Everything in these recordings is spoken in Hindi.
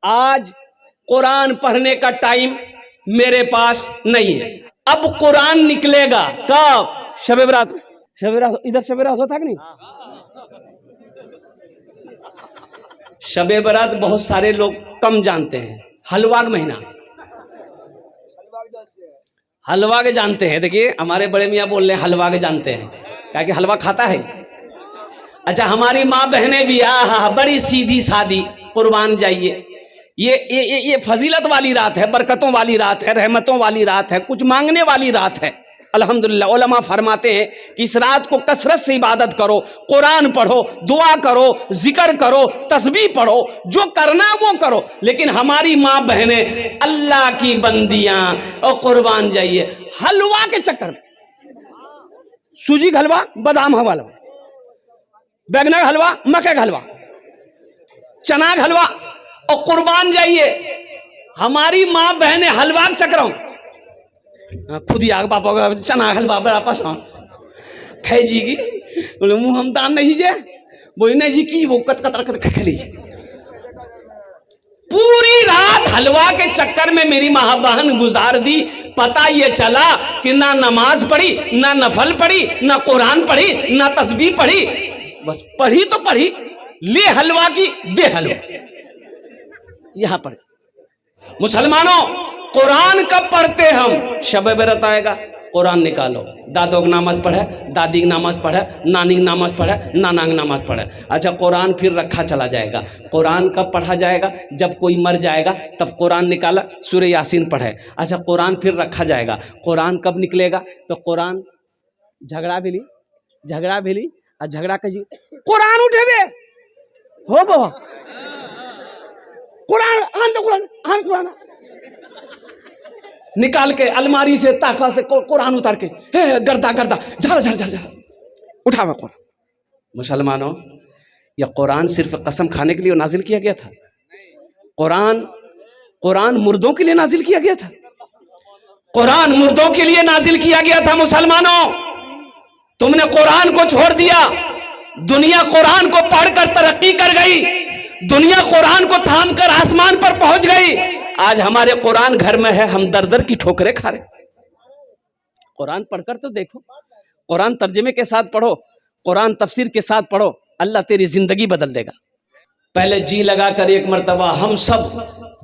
आज कुरान पढ़ने का टाइम मेरे पास नहीं है। अब कुरान निकलेगा कब? शब बरात। शब बरात इधर शब बरात होता कि नहीं? शब बरात बहुत सारे लोग कम जानते हैं। हलवा का महीना, हलवा के जानते हैं। देखिए हमारे बड़े मियाँ बोल रहे हैं हलवा के जानते हैं, क्या कि हलवा खाता है। अच्छा, हमारी माँ बहनें भी बड़ी सीधी सादी, कुर्बान जाइए। ये फजीलत वाली रात है, बरकतों वाली रात है, रहमतों वाली रात है, कुछ मांगने वाली रात है। अल्हम्दुलिल्लाह उलमा फरमाते हैं कि इस रात को कसरत से इबादत करो, कुरान पढ़ो, दुआ करो, जिक्र करो, तस्बीह पढ़ो, जो करना वो करो। लेकिन हमारी माँ बहनें अल्लाह की बंदियां और कुर्बान जाइए हलवा के चक्कर में। सूजी का हलवा, बादाम का हलवा, बैंगन का हलवा, मक्के का हलवा, चना का हलवा और कुर्बान जाइए। हमारी माँ बहनें हलवा के चक्कर में खुद ही आग पापा का चना हलवा बड़ा पसंद खाई जी की। बोले मुँह हम दान नहीं जे, बोले नहीं जी की वो कत कतर कत खा लीजिए। पूरी रात हलवा के चक्कर में मेरी माँ बहन गुजार दी। पता ये चला कि ना नमाज पढ़ी, ना नफल पढ़ी, ना कुरान पढ़ी, ना तस्बीह पढ़ी, बस पढ़ी तो पढ़ी, ले हलवा की दे हलवा। यहां पर मुसलमानों कुरान कब पढ़ते हम? शब बरात आएगा, कुरान निकालो। दादों की नमाज पढ़े, दादी की नमाज पढ़े, नानी की नमाज पढ़े, नाना की नमाज पढ़े। अच्छा, कुरान फिर रखा चला जाएगा। कुरान कब पढ़ा जाएगा? जब कोई मर जाएगा तब कुरान निकाला, सूरह यासीन पढ़े। अच्छा, कुरान फिर रखा जाएगा। कुरान कब निकलेगा? तो कुरान झगड़ा भी ली, झगड़ा भी ली और झगड़ा कर जी कुरान उठेबे हो बो कुरान आन तो कुरान निकाल के अलमारी से ताकवा से कुरान उतार के गर्दा गर्दा झर झर झर झर उठावा कुरान। मुसलमानों, यह कुरान सिर्फ कसम खाने के लिए नाजिल किया गया था? कुरान मुर्दों के लिए नाजिल किया गया था? कुरान मुर्दों के लिए नाजिल किया गया था। मुसलमानों, तुमने कुरान को छोड़ दिया। दुनिया कुरान को पढ़कर तरक्की कर गई, दुनिया कुरान को थाम कर आसमान पर पहुंच गई। आज हमारे कुरान घर में है, हम दर दर की ठोकरें खा रहे। कुरान पढ़कर तो देखो, कुरान तर्जुमे के साथ पढ़ो, कुरान तफसीर के साथ पढ़ो, अल्लाह तेरी जिंदगी बदल देगा। पहले जी लगा कर एक मरतबा हम सब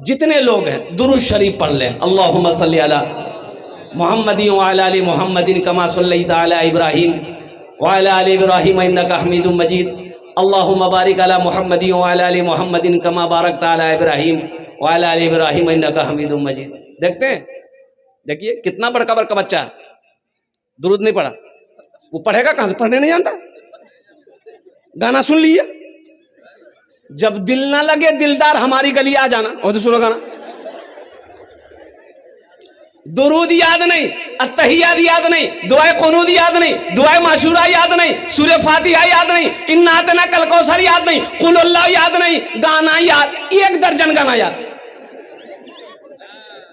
जितने लोग हैं दुरूद शरीफ पढ़ लें। अल्लाहुम्मा सल्ली अला मुहम्मदिन व अला आलि मुहम्मदिन कमा सल्लैता अला इब्राहीम व अला आलि इब्राहीम इन्नका हमीदुम मजीद। अल्लाहुम्मा बारिक अला मुहम्मदिन व अला आलि मुहम्मदिन कमा बारकता अला इब्राहीम व अला आलि इब्राहीम इन्नका हमीदुम मजीद। देखते हैं, देखिए कितना बड़का बड़का बच्चा दुरूद नहीं पढ़ा, वो पढ़ेगा कहां से? पढ़ने नहीं जानता। गाना सुन लिए, जब दिल ना लगे दिलदार हमारी गली आ जाना, और तो सुनो गाना। दुरूद याद नहीं, अत्तहियात याद नहीं, दुआए कुनूद याद नहीं, दुआए माशूरा याद नहीं, सूरह फातिहा याद नहीं, इन्ना अतना कल कौसर याद नहीं, कुल अल्लाह याद नहीं, गाना याद 1 दर्जन गाना याद।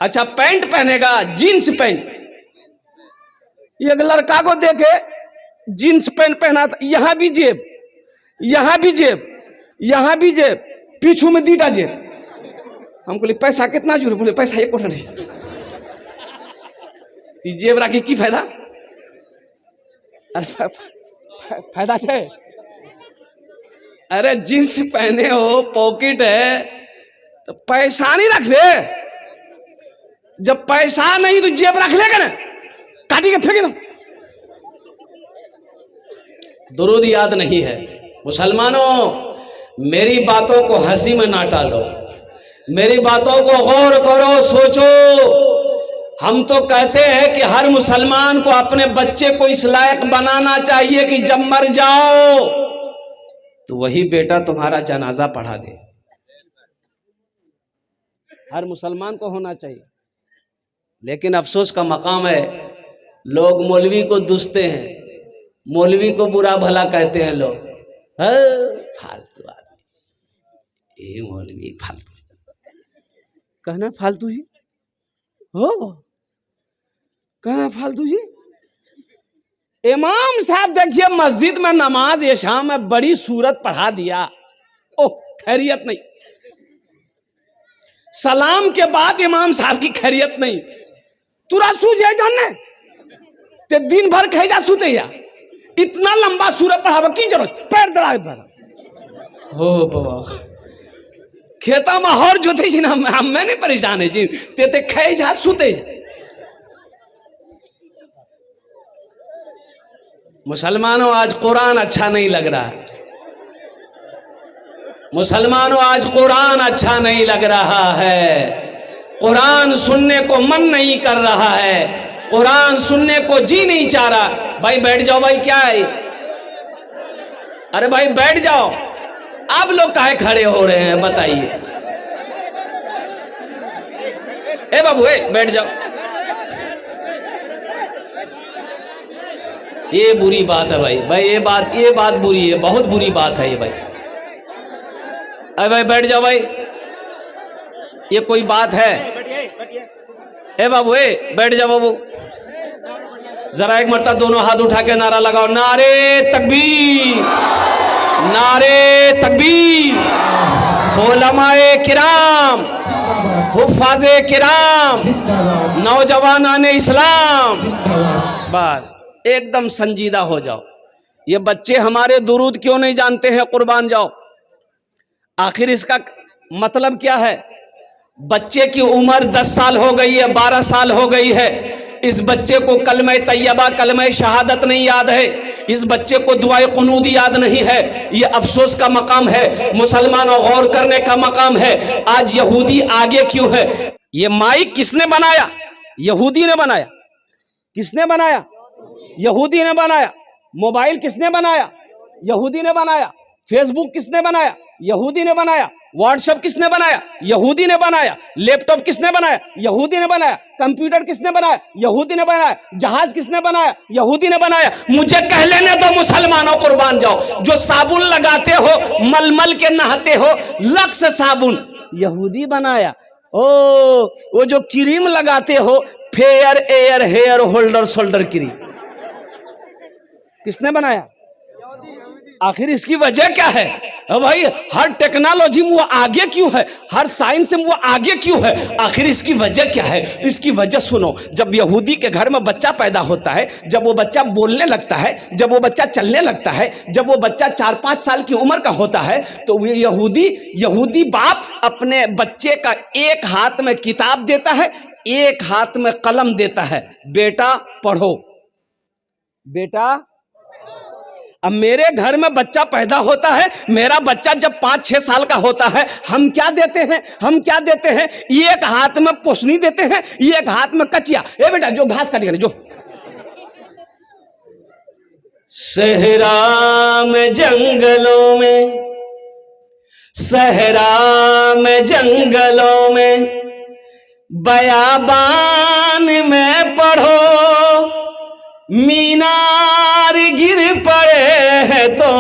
अच्छा, पैंट पहनेगा जींस पैंट, एक लड़का को देखे जींस पैंट पहना था, यहां भी जेब, यहां भी जेब, यहां भी जेब, पीछू में 2टा जेब। हम बोले पैसा कितना जुड़े? बोले पैसा 1 नहीं। जेब राखी की फायदा? अरे फायदा है। अरे जींस पहने हो, पॉकेट है, तो पैसा नहीं रख ले। जब पैसा नहीं तो जेब रख लेगा ना, काटी के फेंक दो। दुरूद याद नहीं है। मुसलमानों, मेरी बातों को हंसी में ना टालो, मेरी बातों को गौर करो, सोचो। हम तो कहते हैं कि हर मुसलमान को अपने बच्चे को इस लायक बनाना चाहिए कि जब मर जाओ तो वही बेटा तुम्हारा जनाजा पढ़ा दे। हर मुसलमान को होना चाहिए। लेकिन अफसोस का मकाम है, लोग मौलवी को दुसते हैं, मौलवी को बुरा भला कहते हैं लोग। फालतू आदमी, ये मौलवी फालतू, कहना फालतू ही हो, कहना फालतू जी। इमाम साहब देखिए मस्जिद में नमाज इशा में बड़ी सूरत पढ़ा दिया, ओह खैरियत नहीं। सलाम के बाद इमाम साहब की खैरियत नहीं, तुरा सूझे जाने ते दिन भर खेजा सुते या इतना लंबा सूरत पढ़ावे की जरूरत, पैर दरा हो बाबा खेता में हर जोते छी ना, हम नहीं परेशान है जी ते खेजा सुते। मुसलमानों आज कुरान अच्छा नहीं लग रहा है, मुसलमानों आज कुरान अच्छा नहीं लग रहा है, कुरान सुनने को मन नहीं कर रहा है, कुरान सुनने को जी नहीं चाह रहा। भाई बैठ जाओ भाई, क्या है, अरे भाई बैठ जाओ, आप लोग काहे खड़े हो रहे हैं बताइए। ए बाबू ए बैठ जाओ, ये बुरी बात है भाई, भाई ये बात बुरी है, बहुत बुरी बात है ये भाई। अरे भाई बैठ जाओ भाई, ये कोई बात है? ए बाबू ए बैठ जाओ बाबू, जरा एक मरतबा दोनों हाथ उठा के नारा लगाओ, नारे तकबीर, नारे तकबीर। उलमाए किराम, हुफ़ाज़े किराम, नौजवानान इस्लाम, बस एकदम संजीदा हो जाओ। ये बच्चे हमारे दुरूद क्यों नहीं जानते हैं, कुर्बान जाओ। आखिर इसका मतलब क्या है? बच्चे की उम्र 10 साल हो गई है, 12 साल हो गई है, इस बच्चे को कलमे तैयबा कलमे शहादत नहीं याद है, इस बच्चे को दुआए कुनूद याद नहीं है। ये अफसोस का मकाम है, मुसलमानों गौर करने का मकाम है। आज यहूदी आगे क्यों है? ये माइक किसने बनाया? यहूदी ने बनाया। किसने बनाया? यहूदी ने बनाया। मोबाइल किसने बनाया? यहूदी ने बनाया। फेसबुक किसने बनाया? यहूदी ने बनाया। व्हाट्सएप किसने बनाया? यहूदी ने बनाया। लैपटॉप किसने बनाया? यहूदी ने बनाया। कंप्यूटर किसने बनाया? यहूदी ने बनाया। जहाज किसने बनाया? यहूदी ने बनाया। मुझे कह लेने दो मुसलमानों, कुर्बान जाओ। जो साबुन लगाते हो, मलमल के नहाते हो, लक्स साबुन यहूदी बनाया। ओ वो जो क्रीम लगाते हो, fair air hair holder shoulder cream, किसने बनाया? आखिर इसकी वजह क्या है? भाई हर टेक्नोलॉजी में वो आगे क्यों है, हर साइंस में वो आगे क्यों है? आखिर इसकी वजह क्या है? इसकी वजह सुनो। जब यहूदी के घर में बच्चा पैदा होता है, जब वो बच्चा बोलने लगता है, जब वो बच्चा चलने लगता है, जब वो बच्चा 4-5 साल की उम्र का होता है, तो वो यहूदी बाप अपने बच्चे का एक हाथ में किताब देता है, एक हाथ में कलम देता है, बेटा पढ़ो, बेटा। अब मेरे घर में बच्चा पैदा होता है, मेरा बच्चा जब 5-6 साल का होता है, हम क्या देते हैं? हम क्या देते हैं? एक हाथ में पोसनी देते हैं, एक हाथ में कचिया। ए बेटा जो घास काट जो। सहरा में जंगलों में, सहरा में जंगलों में, बयाबान में पढ़ो, मीनार गिर पड़े हैं तो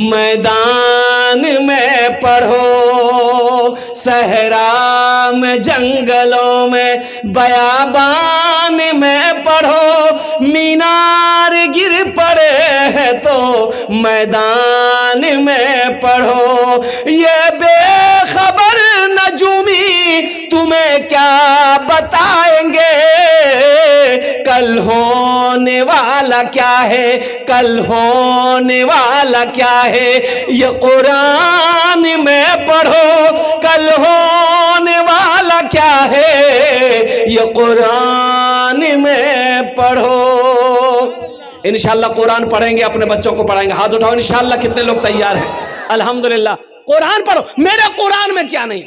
मैदान में पढ़ो। सहरा में जंगलों में, बयाबान में पढ़ो, मीनार गिर पड़े हैं तो मैदान में पढ़ो। ये बेखबर नजूमी तुम्हें क्या बताएंगे, कल होने वाला क्या है, कल होने वाला क्या है। ये कुरान में पढ़ो, कल होने वाला क्या है, ये कुरान में पढ़ो। इंशाअल्लाह कुरान पढ़ेंगे, अपने बच्चों को पढ़ाएंगे। हाथ उठाओ इंशाअल्लाह। कितने लोग तैयार हैं? अल्हम्दुलिल्लाह। कुरान पढ़ो। मेरे कुरान में क्या नहीं?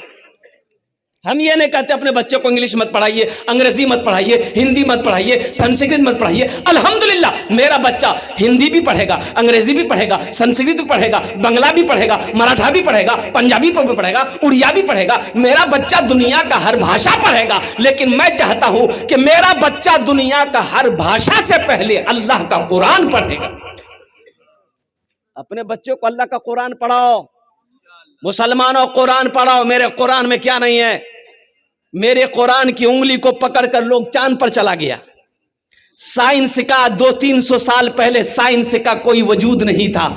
हम ये नहीं कहते अपने बच्चों को इंग्लिश मत पढ़ाइए, अंग्रेजी मत पढ़ाइए, हिंदी मत पढ़ाइए, संस्कृत मत पढ़ाइए। अल्हम्दुलिल्लाह मेरा बच्चा हिंदी भी पढ़ेगा, अंग्रेजी भी पढ़ेगा, संस्कृत भी पढ़ेगा, बंगला भी पढ़ेगा, मराठा भी पढ़ेगा, पंजाबी भी पढ़ेगा, उड़िया भी पढ़ेगा। मेरा बच्चा दुनिया का हर भाषा पढ़ेगा। लेकिन मैं चाहता हूं कि मेरा बच्चा दुनिया का हर भाषा से पहले अल्लाह का कुरान पढ़ेगा। अपने बच्चों को अल्लाह का कुरान पढ़ाओ। मुसलमानों कुरान पढ़ाओ। मेरे कुरान में क्या नहीं है? मेरे कुरान की उंगली को पकड़कर लोग चांद पर चला गया। साइंस का 200-300 साल पहले साइंस का कोई वजूद नहीं था।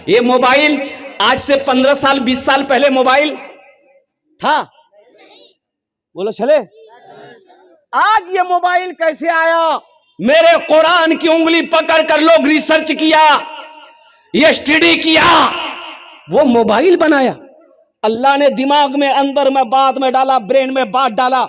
ये मोबाइल आज से 15 साल 20 साल पहले मोबाइल था? बोलो चले। आज ये मोबाइल कैसे आया? मेरे कुरान की उंगली पकड़ कर लोग रिसर्च किया, ये स्टडी किया, वो मोबाइल बनाया। अल्लाह ने दिमाग में, अंदर में, बात में डाला, ब्रेन में बात डाला।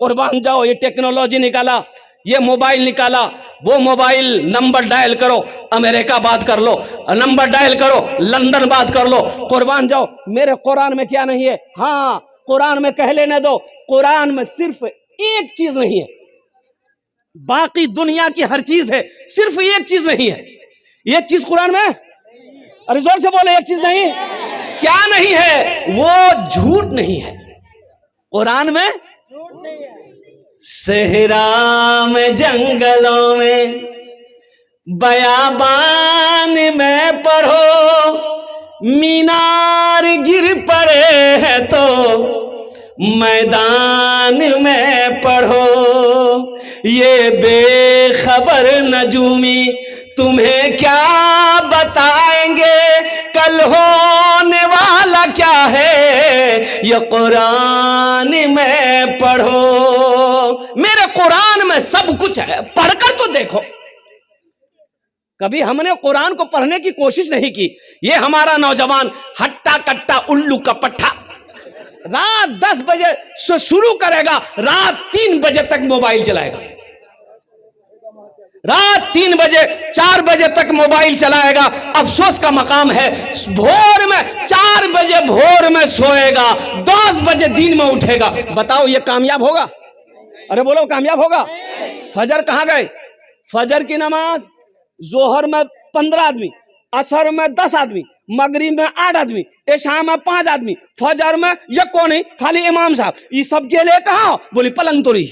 कुर्बान जाओ, ये टेक्नोलॉजी निकाला, ये मोबाइल निकाला। वो मोबाइल नंबर डायल करो, अमेरिका बात कर लो, नंबर डायल करो, लंदन बात कर लो। कुर्बान जाओ, मेरे कुरान में क्या नहीं है? हाँ, कुरान में कह लेने दो, कुरान में सिर्फ एक चीज नहीं है, बाकी दुनिया की हर चीज है, सिर्फ एक चीज नहीं है। एक चीज कुरान में, अरे जोर से बोले, एक चीज नहीं। क्या नहीं है? वो झूठ नहीं है। कुरान में झूठ नहीं है। सहरा में, जंगलों में, बयाबान में पढ़ो, मीनार गिर पड़े हैं तो मैदान में पढ़ो। ये बेखबर नजूमी तुम्हें क्या बताएंगे, कल होने वाला क्या है, ये कुरान में पढ़ो। मेरे कुरान में सब कुछ है, पढ़कर तो देखो। कभी हमने कुरान को पढ़ने की कोशिश नहीं की। ये हमारा नौजवान हट्टा कट्टा उल्लू का पट्टा रात 10 बजे से शुरू करेगा, रात 3 बजे तक मोबाइल चलाएगा, रात 3 बजे 4 बजे तक मोबाइल चलाएगा। अफसोस का मकाम है, भोर में 4 बजे भोर में सोएगा, 10 बजे दिन में उठेगा। बताओ ये कामयाब होगा? अरे बोलो, कामयाब होगा? फजर कहां गए? फजर की नमाज जोहर में 15 आदमी, असर में 10 आदमी, मगरिब में 8 आदमी, इशा में 5 आदमी, फजर में ये कौन है? खाली इमाम साहब। ये सब के लिए कहा? बोली पलंग तोड़ी।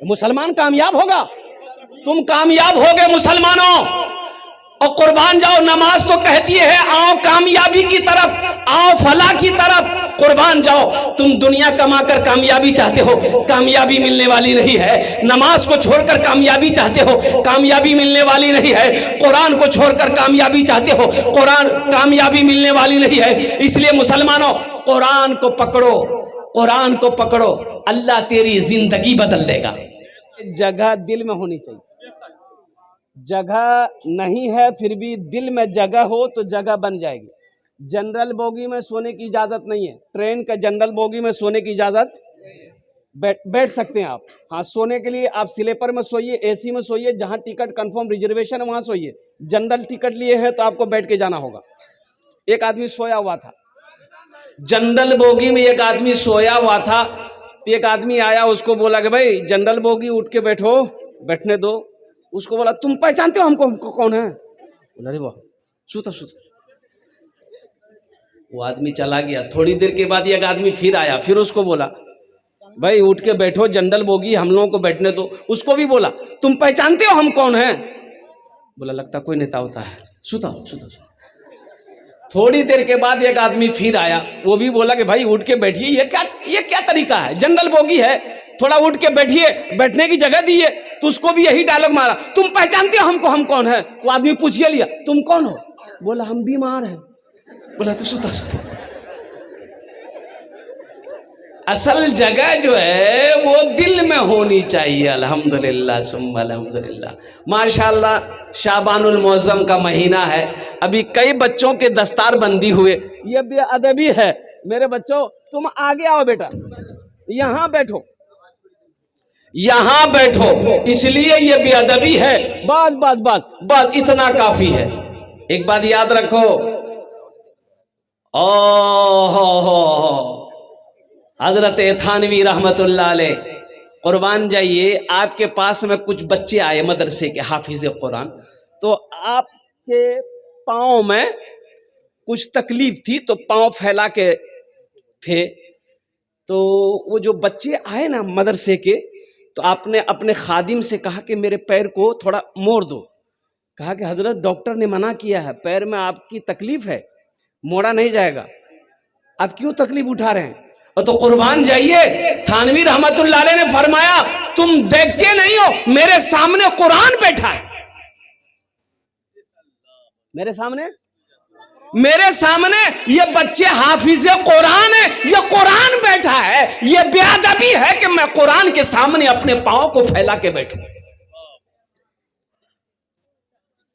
मुसलमान कामयाब होगा? तुम कामयाब होगे मुसलमानों। और कुर्बान जाओ, नमाज तो कहती है आओ कामयाबी की तरफ, आओ फलाह की तरफ। कुर्बान जाओ, तुम दुनिया कमाकर कामयाबी चाहते हो, कामयाबी मिलने वाली नहीं है। नमाज को छोड़कर कामयाबी चाहते हो, कामयाबी मिलने वाली नहीं है। कुरान को छोड़कर कामयाबी चाहते हो, कुरान कामयाबी मिलने वाली नहीं है। इसलिए मुसलमानों, कुरान को पकड़ो, कुरान को पकड़ो, अल्लाह तेरी जिंदगी बदल देगा। जगह दिल में होनी चाहिए। जगह नहीं है फिर भी दिल में जगह हो तो जगह बन जाएगी। जनरल बोगी में सोने की इजाज़त नहीं है। ट्रेन का जनरल बोगी में सोने की इजाज़त, बैठ सकते हैं आप। हाँ, सोने के लिए आप स्लीपर में सोइए, एसी में सोइए, जहाँ टिकट कंफर्म रिजर्वेशन है वहाँ सोइए। जनरल टिकट लिए हैं तो आपको बैठ के जाना होगा। एक आदमी सोया हुआ था जनरल बोगी में, एक आदमी सोया हुआ था। तो एक आदमी आया, उसको बोला कि भाई जनरल बोगी उठ के बैठो, बैठने दो। उसको बोला तुम पहचानते हो हमको कौन है? बोला अरे वाह, सुता सुता। वो आदमी चला गया। थोड़ी देर के बाद एक आदमी फिर आया, फिर उसको बोला भाई उठ के बैठो, जनरल बोगी हम लोगों को बैठने दो। उसको भी बोला तुम पहचानते हो हम कौन है? बोला लगता कोई नेता होता है, सुता सुता। थोड़ी देर के बाद एक आदमी फिर आया, वो भी बोला कि भाई उठ के बैठिए। ये क्या तरीका है? जनरल बोगी है, थोड़ा उठ के बैठिए, बैठने की जगह दीजिए। तो उसको भी यही डायलॉग मारा, तुम पहचानते हो हमको हम कौन है? वो आदमी पूछ लिया तुम कौन हो? बोला हम बीमार हैं। बोला तो सुता सुता। असल जगह जो है वो दिल में होनी चाहिए। अल्हम्दुलिल्लाह सुम्मा अल्हम्दुलिल्लाह, माशाअल्लाह। शाबानुल मौज़म का महीना है, अभी कई बच्चों के दस्तार बंदी हुए। ये भी अदबी है। मेरे बच्चों तुम आगे आओ बेटा, यहाँ बैठो, यहाँ बैठो, इसलिए ये भी अदबी है। बस बस बस बस, इतना काफी है। एक बात याद रखो, हो हजरत थानवी रहमतुल्लाह अलैह, कुर्बान जाइए, आपके पास में कुछ बच्चे आए मदरसे के हाफिज कुरान। तो आपके पाँव में कुछ तकलीफ थी तो पाँव फैला के थे। तो वो जो बच्चे आए ना मदरसे के, तो आपने अपने खादिम से कहा कि मेरे पैर को थोड़ा मोड़ दो। कहा कि हजरत डॉक्टर ने मना किया है, पैर में आपकी तकलीफ है, मोड़ा नहीं जाएगा, आप क्यों तकलीफ उठा रहे हैं? और तो कुर्बान जाइए, थानवी रहमतुल्लाह अलैह ने फरमाया तुम देखते नहीं हो, मेरे सामने कुरान बैठा है, मेरे सामने मेरे सामने ये बच्चे हाफिज़े कुरान है, ये कुरान बैठा है, ये बेअदबी है कि मैं कुरान के सामने अपने पांव को फैला के बैठूं।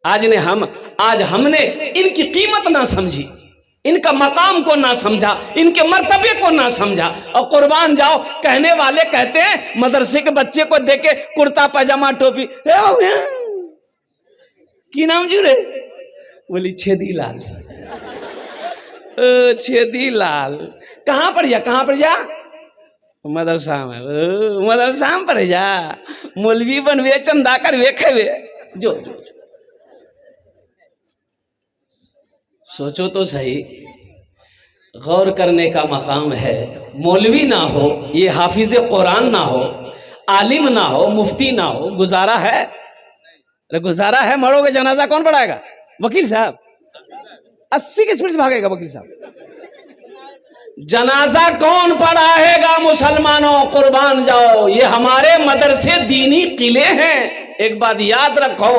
आज हमने इनकी कीमत ना समझी, इनका मकाम को ना समझा, इनके मर्तबे को ना समझा, और कुर्बान जाओ कहने वाले कहते हैं मदरसे के बच्चे को देखे कुर्ता पैजामा टोपी, की नाम जुरे बोली छेदी लाल। छेदी लाल कहाँ पर जा मदरसा में, मदरसा में पर जा, मौलवी बनवे चंदा कर वेखे वे जो सोचो तो सही, गौर करने का मकाम है। मौलवी ना हो, ये हाफिज कुरान ना हो, आलिम ना हो, मुफ्ती ना हो, गुजारा है? अरे गुजारा है? मरोगे जनाजा कौन पढ़ाएगा? वकील साहब 80 की स्पीड से भागेगा वकील साहब। जनाजा कौन पढ़ाएगा? मुसलमानों कुर्बान जाओ, ये हमारे मदरसे दीनी किले हैं। एक बात याद रखो,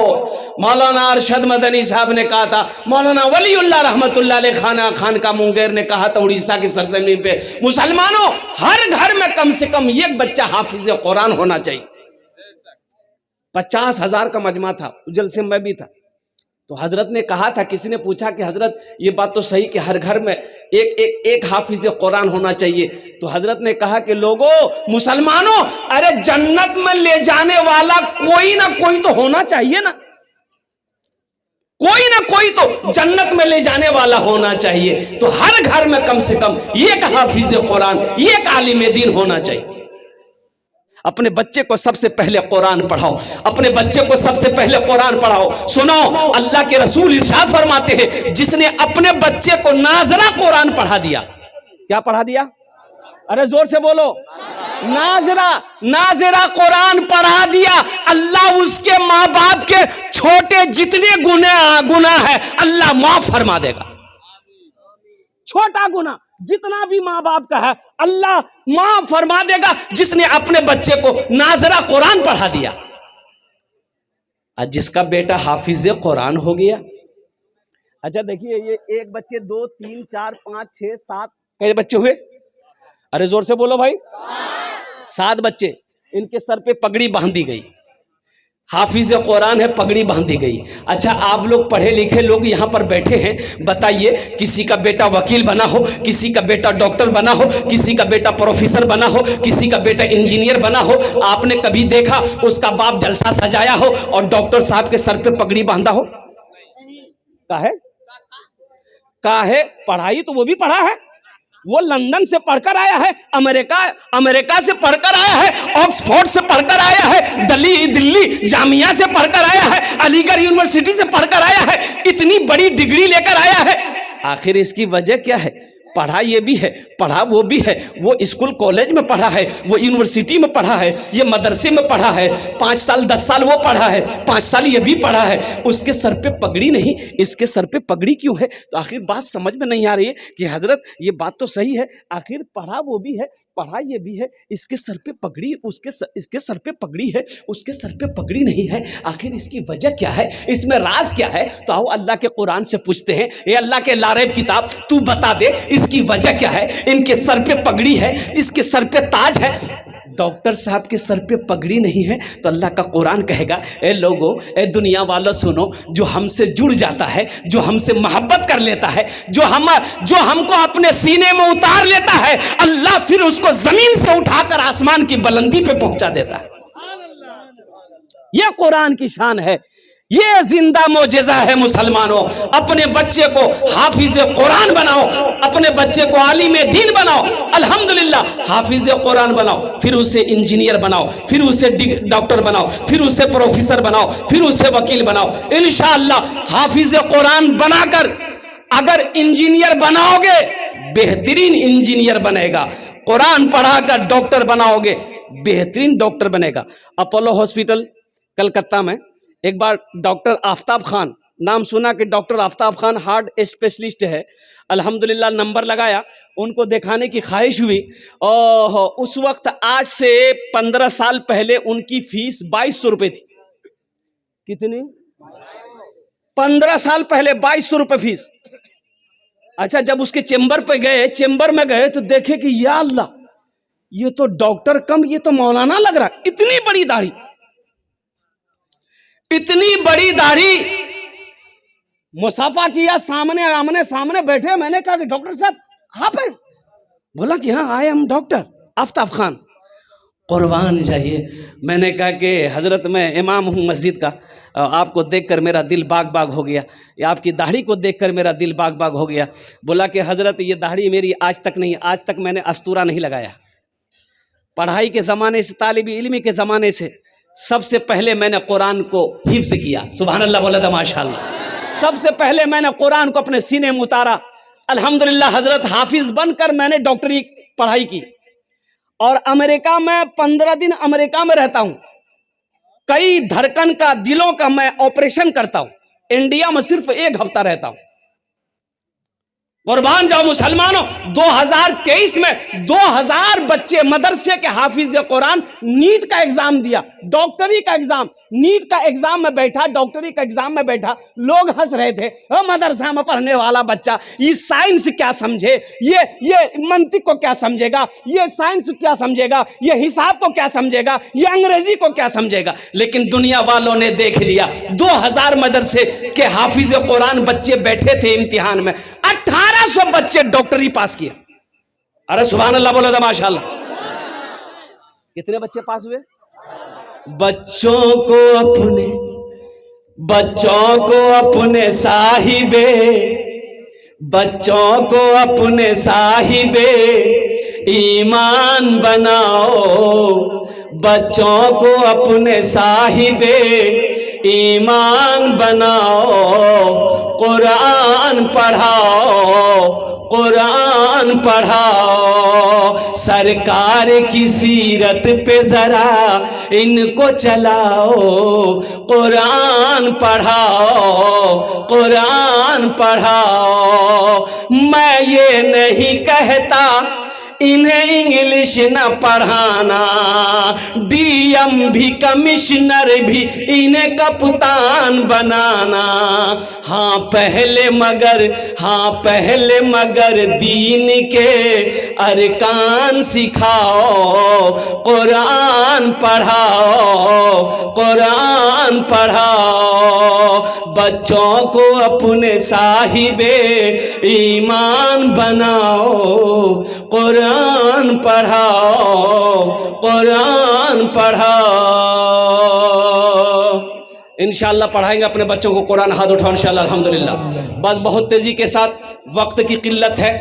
मौलाना अरशद मदनी साहब ने कहा था, मौलाना वलीउल्लाह रहमतुल्लाह अलैह खान का मुंगेर ने कहा था उड़ीसा की सरजमीन पे, मुसलमानों हर घर में कम से कम एक बच्चा हाफिज कुरान होना चाहिए। 50,000 का मजमा था, उजल से मैं भी था। तो हजरत ने कहा था, किसी ने पूछा कि हजरत ये बात तो सही कि हर घर में एक हाफिज कुरान होना चाहिए। तो हजरत ने कहा कि लोगों मुसलमानों, अरे जन्नत में ले जाने वाला कोई ना कोई तो होना चाहिए ना, कोई ना कोई तो जन्नत में ले जाने वाला होना चाहिए। तो हर घर में कम से कम एक हाफिज कुरान, एक आलिम दीन होना चाहिए। अपने बच्चे को सबसे पहले कुरान पढ़ाओ, अपने बच्चे को सबसे पहले कुरान पढ़ाओ। सुनो, अल्लाह के रसूल इरशाद फरमाते हैं, जिसने अपने बच्चे को नाजरा कुरान पढ़ा दिया, क्या पढ़ा दिया? अरे जोर से बोलो, नाजरा कुरान पढ़ा दिया, अल्लाह उसके माँ बाप के छोटे जितने गुनाह है अल्लाह माफ फरमा देगा। छोटा गुनाह जितना भी माँ बाप का है अल्लाह माफ फरमा देगा, जिसने अपने बच्चे को नाजरा कुरान पढ़ा दिया। आज जिसका बेटा हाफिज कुरान हो गया, अच्छा देखिए, ये एक बच्चे 2 3 4 5 6 7 कई बच्चे हुए? अरे जोर से बोलो भाई, 7 बच्चे। इनके सर पे पगड़ी बांधी गई, हाफिज कुरान है, पगड़ी बांधी गई। अच्छा, आप लोग पढ़े लिखे लोग यहाँ पर बैठे हैं, बताइए, किसी का बेटा वकील बना हो, किसी का बेटा डॉक्टर बना हो, किसी का बेटा प्रोफेसर बना हो, किसी का बेटा इंजीनियर बना हो, आपने कभी देखा उसका बाप जलसा सजाया हो और डॉक्टर साहब के सर पे पगड़ी बांधा हो? काहे? पढ़ाई तो वो भी पढ़ा है, वो लंदन से पढ़कर आया है, अमेरिका से पढ़कर आया है, ऑक्सफोर्ड से पढ़कर आया है, दिल्ली जामिया से पढ़कर आया है, अलीगढ़ यूनिवर्सिटी से पढ़कर आया है, इतनी बड़ी डिग्री लेकर आया है। आखिर इसकी वजह क्या है? पढ़ा ये भी है, पढ़ा वो भी है, वो स्कूल कॉलेज में पढ़ा है, वो यूनिवर्सिटी में पढ़ा है, ये मदरसे में पढ़ा है, 5 साल 10 साल वो पढ़ा है, 5 साल ये भी पढ़ा है, उसके सर पे पगड़ी नहीं, इसके सर पे पगड़ी क्यों है? तो आखिर बात समझ में नहीं आ रही है कि हजरत ये बात तो सही है, आखिर पढ़ा वो भी है, पढ़ा ये भी है, इसके सर पे पगड़ी, इसके सर पे पगड़ी है, उसके सर पे पगड़ी नहीं है, आखिर इसकी वजह क्या है? इसमें राज क्या है? तो आओ अल्लाह के कुरान से पूछते हैं, ये अल्लाह के लारेब किताब, तू बता दे इसकी वजह क्या है? इनके सर पे पगड़ी है, इसके सर पे ताज है, डॉक्टर साहब के सर पे पगड़ी नहीं है। तो अल्लाह का कुरान कहेगा, ए लोगों, ए दुनिया वालों सुनो, जो हमसे जुड़ जाता है, जो हमसे मोहब्बत कर लेता है, जो हमको अपने सीने में उतार लेता है, अल्लाह फिर उसको जमीन से उठाकर आसमान की बुलंदी पे पहुंचा देता है। यह कुरान की शान है, ये जिंदा मोजेजा है। मुसलमानों, अपने बच्चे को हाफिज कुरान बनाओ, अपने बच्चे को आलिम दीन बनाओ, अल्हम्दुलिल्लाह हाफिज कुरान बनाओ, फिर उसे इंजीनियर बनाओ, फिर उसे डॉक्टर बनाओ, फिर उसे प्रोफेसर बनाओ, फिर उसे वकील बनाओ। इंशाअल्लाह हाफिज कुरान बनाकर अगर इंजीनियर बनाओगे, बेहतरीन इंजीनियर बनेगा, कुरान पढ़ाकर डॉक्टर बनाओगे, बेहतरीन डॉक्टर बनेगा। अपोलो हॉस्पिटल कलकत्ता में एक बार डॉक्टर आफ्ताब खान, नाम सुना कि doctor Aftab Khan heart specialist है, अल्हम्दुलिल्लाह नंबर लगाया, उनको दिखाने की ख्वाहिश हुई। और उस वक्त आज से 15 साल पहले उनकी फीस 2200 रुपये थी। कितनी? 15 साल पहले 2200 रुपये फीस। अच्छा, जब उसके चेंबर पे गए, चेंबर में गए तो देखे कि या अल्लाह, ये तो डॉक्टर कम, ये तो मौलाना लग रहा है। इतनी बड़ी दाढ़ी, इतनी बड़ी दाढ़ी। मुसाफा किया, सामने आमने सामने बैठे। मैंने कहा कि डॉक्टर साहब आप हैं? बोला कि हाँ, I am doctor Aftab Khan. कुर्बान जाइए। मैंने कहा कि हजरत मैं इमाम हूँ मस्जिद का, आपको देखकर मेरा दिल बाग बाग हो गया, या आपकी दाढ़ी को देखकर मेरा दिल बाग बाग हो गया। बोला कि हजरत ये दाढ़ी मेरी आज तक नहीं, आज तक मैंने अस्तूरा नहीं लगाया। पढ़ाई के ज़माने से, तालिब इल्मी के ज़माने से सबसे पहले मैंने कुरान को हिफ्ज़ किया। सुभान अल्लाह बोला था, माशाअल्लाह। सबसे पहले मैंने कुरान को अपने सीने में उतारा। अल्हम्दुलिल्लाह हजरत हाफिज बनकर मैंने डॉक्टरी पढ़ाई की। और अमेरिका में 15 दिन अमेरिका में रहता हूं। कई धड़कन का, दिलों का मैं ऑपरेशन करता हूं। इंडिया में सिर्फ 1 हफ्ता रहता हूं। कुर्बान जाओ मुसलमानों, 2023 में 2000 बच्चे मदरसे के हाफिज कुरान नीट का एग्जाम दिया, डॉक्टरी का एग्जाम। नीट का एग्जाम में बैठा, डॉक्टरी का एग्जाम में बैठा, लोग हंस रहे थे। मदरसा में पढ़ने वाला बच्चा ये साइंस क्या समझे, ये मंतिक को क्या समझेगा, ये साइंस क्या समझेगा, ये हिसाब को क्या समझेगा, ये अंग्रेजी को क्या समझेगा। लेकिन दुनिया वालों ने देख लिया, 2000 मदरसे के हाफिज कुरान बच्चे बैठे थे इम्तिहान में, 1800 बच्चे डॉक्टरी पास किया। अरे सुभान अल्लाह बोलो तो माशाअल्लाह। कितने बच्चे पास हुए? बच्चों को अपने साहिबे, बच्चों को अपने साहिबे ईमान बनाओ, बच्चों को अपने साहिबे ईमान बनाओ, कुरान पढ़ाओ, कुरान पढ़ाओ, सरकार की सीरत पे जरा इनको चलाओ, कुरान पढ़ाओ, कुरान पढ़ाओ। मैं ये नहीं कहता इन्हें इंग्लिश न पढ़ाना, डीएम भी कमिश्नर भी इन्हें कप्तान बनाना। हाँ पहले मगर दीन के अरकान सिखाओ, कुरान पढ़ाओ, कुरान पढ़ाओ, बच्चों को अपने साहिबे ईमान बनाओ, कुरान पढ़ाओ, कुरान पढ़ाओ। इंशाअल्लाह पढ़ाएंगे अपने बच्चों को कुरान। हाथ उठाओ इंशाअल्लाह। अल्हम्दुलिल्लाह। बस बहुत तेजी के साथ, वक्त की किल्लत है,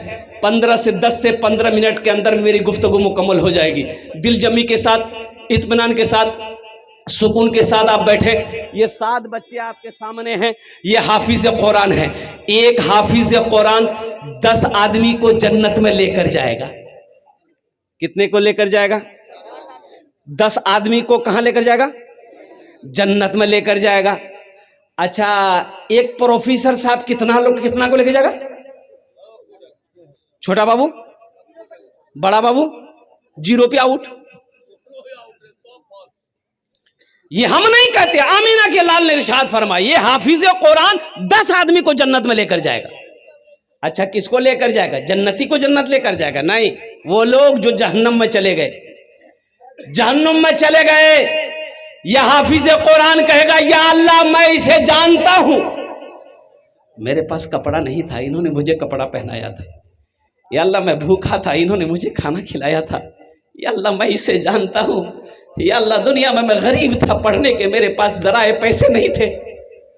10 से 15 मिनट के अंदर मेरी गुफ्तगू मुकम्मल हो जाएगी। दिल जमी के साथ, इत्मीनान के साथ, सुकून के साथ आप बैठे। ये 7 बच्चे आपके सामने हैं, ये हाफिज कुरान है। एक हाफिज कुरान 10 आदमी को जन्नत में लेकर जाएगा। कितने को लेकर जाएगा? 10 आदमी को कहां लेकर जाएगा? जन्नत में लेकर जाएगा। अच्छा, एक प्रोफेसर साहब कितना को लेकर जाएगा? छोटा बाबू, बड़ा बाबू, 0 पे आउट। ये हम नहीं कहते, आमीना के लाल ने इरशाद फरमाया, ये हाफिज कुरान 10 आदमी को जन्नत में लेकर जाएगा। अच्छा, किसको लेकर जाएगा? जन्नती को जन्नत लेकर जाएगा? नहीं, वो लोग जो जहन्नम में चले गए, जहन्नम में चले गए। यह हाफिज कुरान कहेगा, या अल्लाह मैं इसे जानता हूं, मेरे पास कपड़ा नहीं था, इन्होंने मुझे कपड़ा पहनाया था। या अल्लाह मैं भूखा था, इन्होंने मुझे खाना खिलाया था। या अल्लाह मैं इसे जानता हूं। या अल्लाह दुनिया में मैं गरीब था, पढ़ने के मेरे पास जराए पैसे नहीं थे,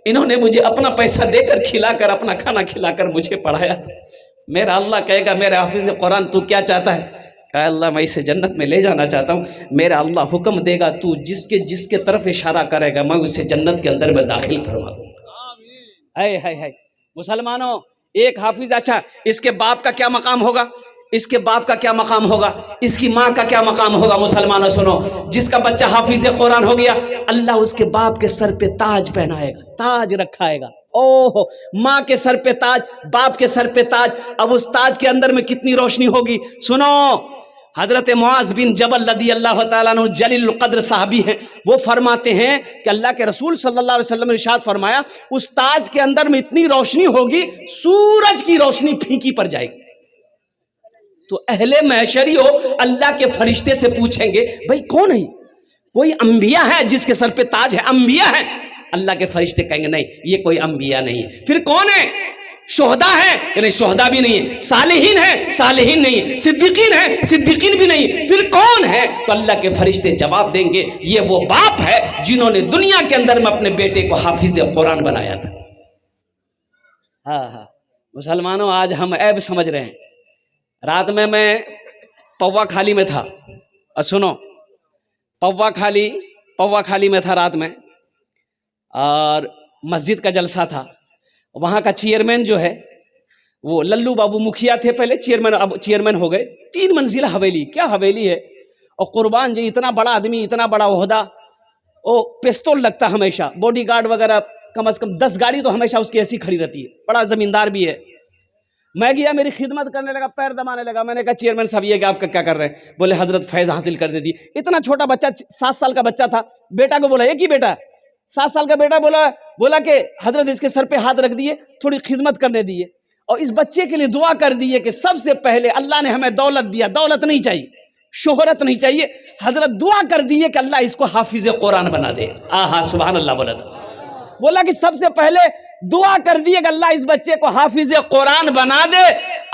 इन्होंने मुझे अपना पैसा देकर खिलाकर, अपना खाना खिलाकर मुझे पढ़ाया था। मेरा अल्लाह कहेगा, मेरे हाफिज कुरान तू क्या चाहता है? अल्लाह मैं इसे जन्नत में ले जाना चाहता हूँ। मेरा अल्लाह हुक्म देगा, तू जिसके तरफ इशारा करेगा मैं उसे जन्नत के अंदर में दाखिल फरमा दूंगा। है मुसलमानों, एक हाफिज। अच्छा, इसके बाप का क्या मकाम होगा? इसके बाप का क्या मकाम होगा? इसकी माँ का क्या मकाम होगा? मुसलमानों सुनो, जिसका बच्चा हाफिज कुरान हो गया, अल्लाह उसके बाप के सर पे ताज पहनाएगा, ताज रखाएगा। ओहो, माँ के सर पे ताज, बाप के सर पे ताज। अब उस ताज के अंदर में कितनी रोशनी होगी? सुनो, हजरत मुआज बिन जबल रदी अल्लाह ताला अन्हु जलील कद्र साहबी हैं, वो फरमाते हैं कि अल्लाह के रसूल सल्लल्लाहु अलैहि वसल्लम ने इरशाद फरमाया, उस ताज के अंदर में इतनी रोशनी होगी सूरज की रोशनी फीकी पड़ जाएगी। तो अहले महशरी हो अल्लाह के फरिश्ते से पूछेंगे, भाई कौन है? कोई अंबिया है जिसके सर पे ताज है? अंबिया है? अल्लाह के फरिश्ते कहेंगे नहीं, ये कोई अंबिया नहीं है। फिर कौन है? शोहदा है कि नहीं? शोहदा भी नहीं है। सालिहीन है? सालिहीन नहीं है। सिद्दीकीन है? सिद्दीकीन भी नहीं। फिर कौन है? तो अल्लाह के फरिश्ते जवाब देंगे, ये वो बाप है जिन्होंने दुनिया के अंदर में अपने बेटे को हाफिज कुरान बनाया था। हाँ, मुसलमानों आज हम ऐब समझ रहे हैं। रात में मैं पौवा खाली में था, और सुनो, पौवा खाली में था रात में, और मस्जिद का जलसा था। वहाँ का चेयरमैन जो है वो लल्लू बाबू मुखिया थे पहले, चेयरमैन, अब चेयरमैन हो गए। 3 मंजिला हवेली, क्या हवेली है, और कुर्बान जी इतना बड़ा आदमी, इतना बड़ा ओहदा, वो पिस्तौल लगता हमेशा, बॉडीगार्ड वगैरह कम से कम 10 गाड़ी तो हमेशा उसकी ऐसी खड़ी रहती है, बड़ा जमींदार भी है। मैं गया, मेरी खिदमत करने लगा, पैर दबाने लगा। मैंने कहा चेयरमैन साहब ये आप क्या कर रहे हैं? बोले हजरत फैज़ हासिल कर देती। इतना छोटा बच्चा, 7 साल का बच्चा था। बेटा को बोला, एक ही बेटा, 7 साल का बेटा, बोला कि हजरत इसके सर पे हाथ रख दिए, थोड़ी खिदमत करने दिए, और इस बच्चे के लिए दुआ कर दिए कि सबसे पहले अल्लाह ने हमें दौलत दिया, दौलत नहीं चाहिए, शोहरत नहीं चाहिए। हजरत दुआ कर दिए कि अल्लाह इसको हाफिज कुरान बना दे। आहा, सुभान अल्लाह। बोला कि सबसे पहले दुआ कर दिए कि अल्लाह इस बच्चे को हाफिज कुरान बना दे,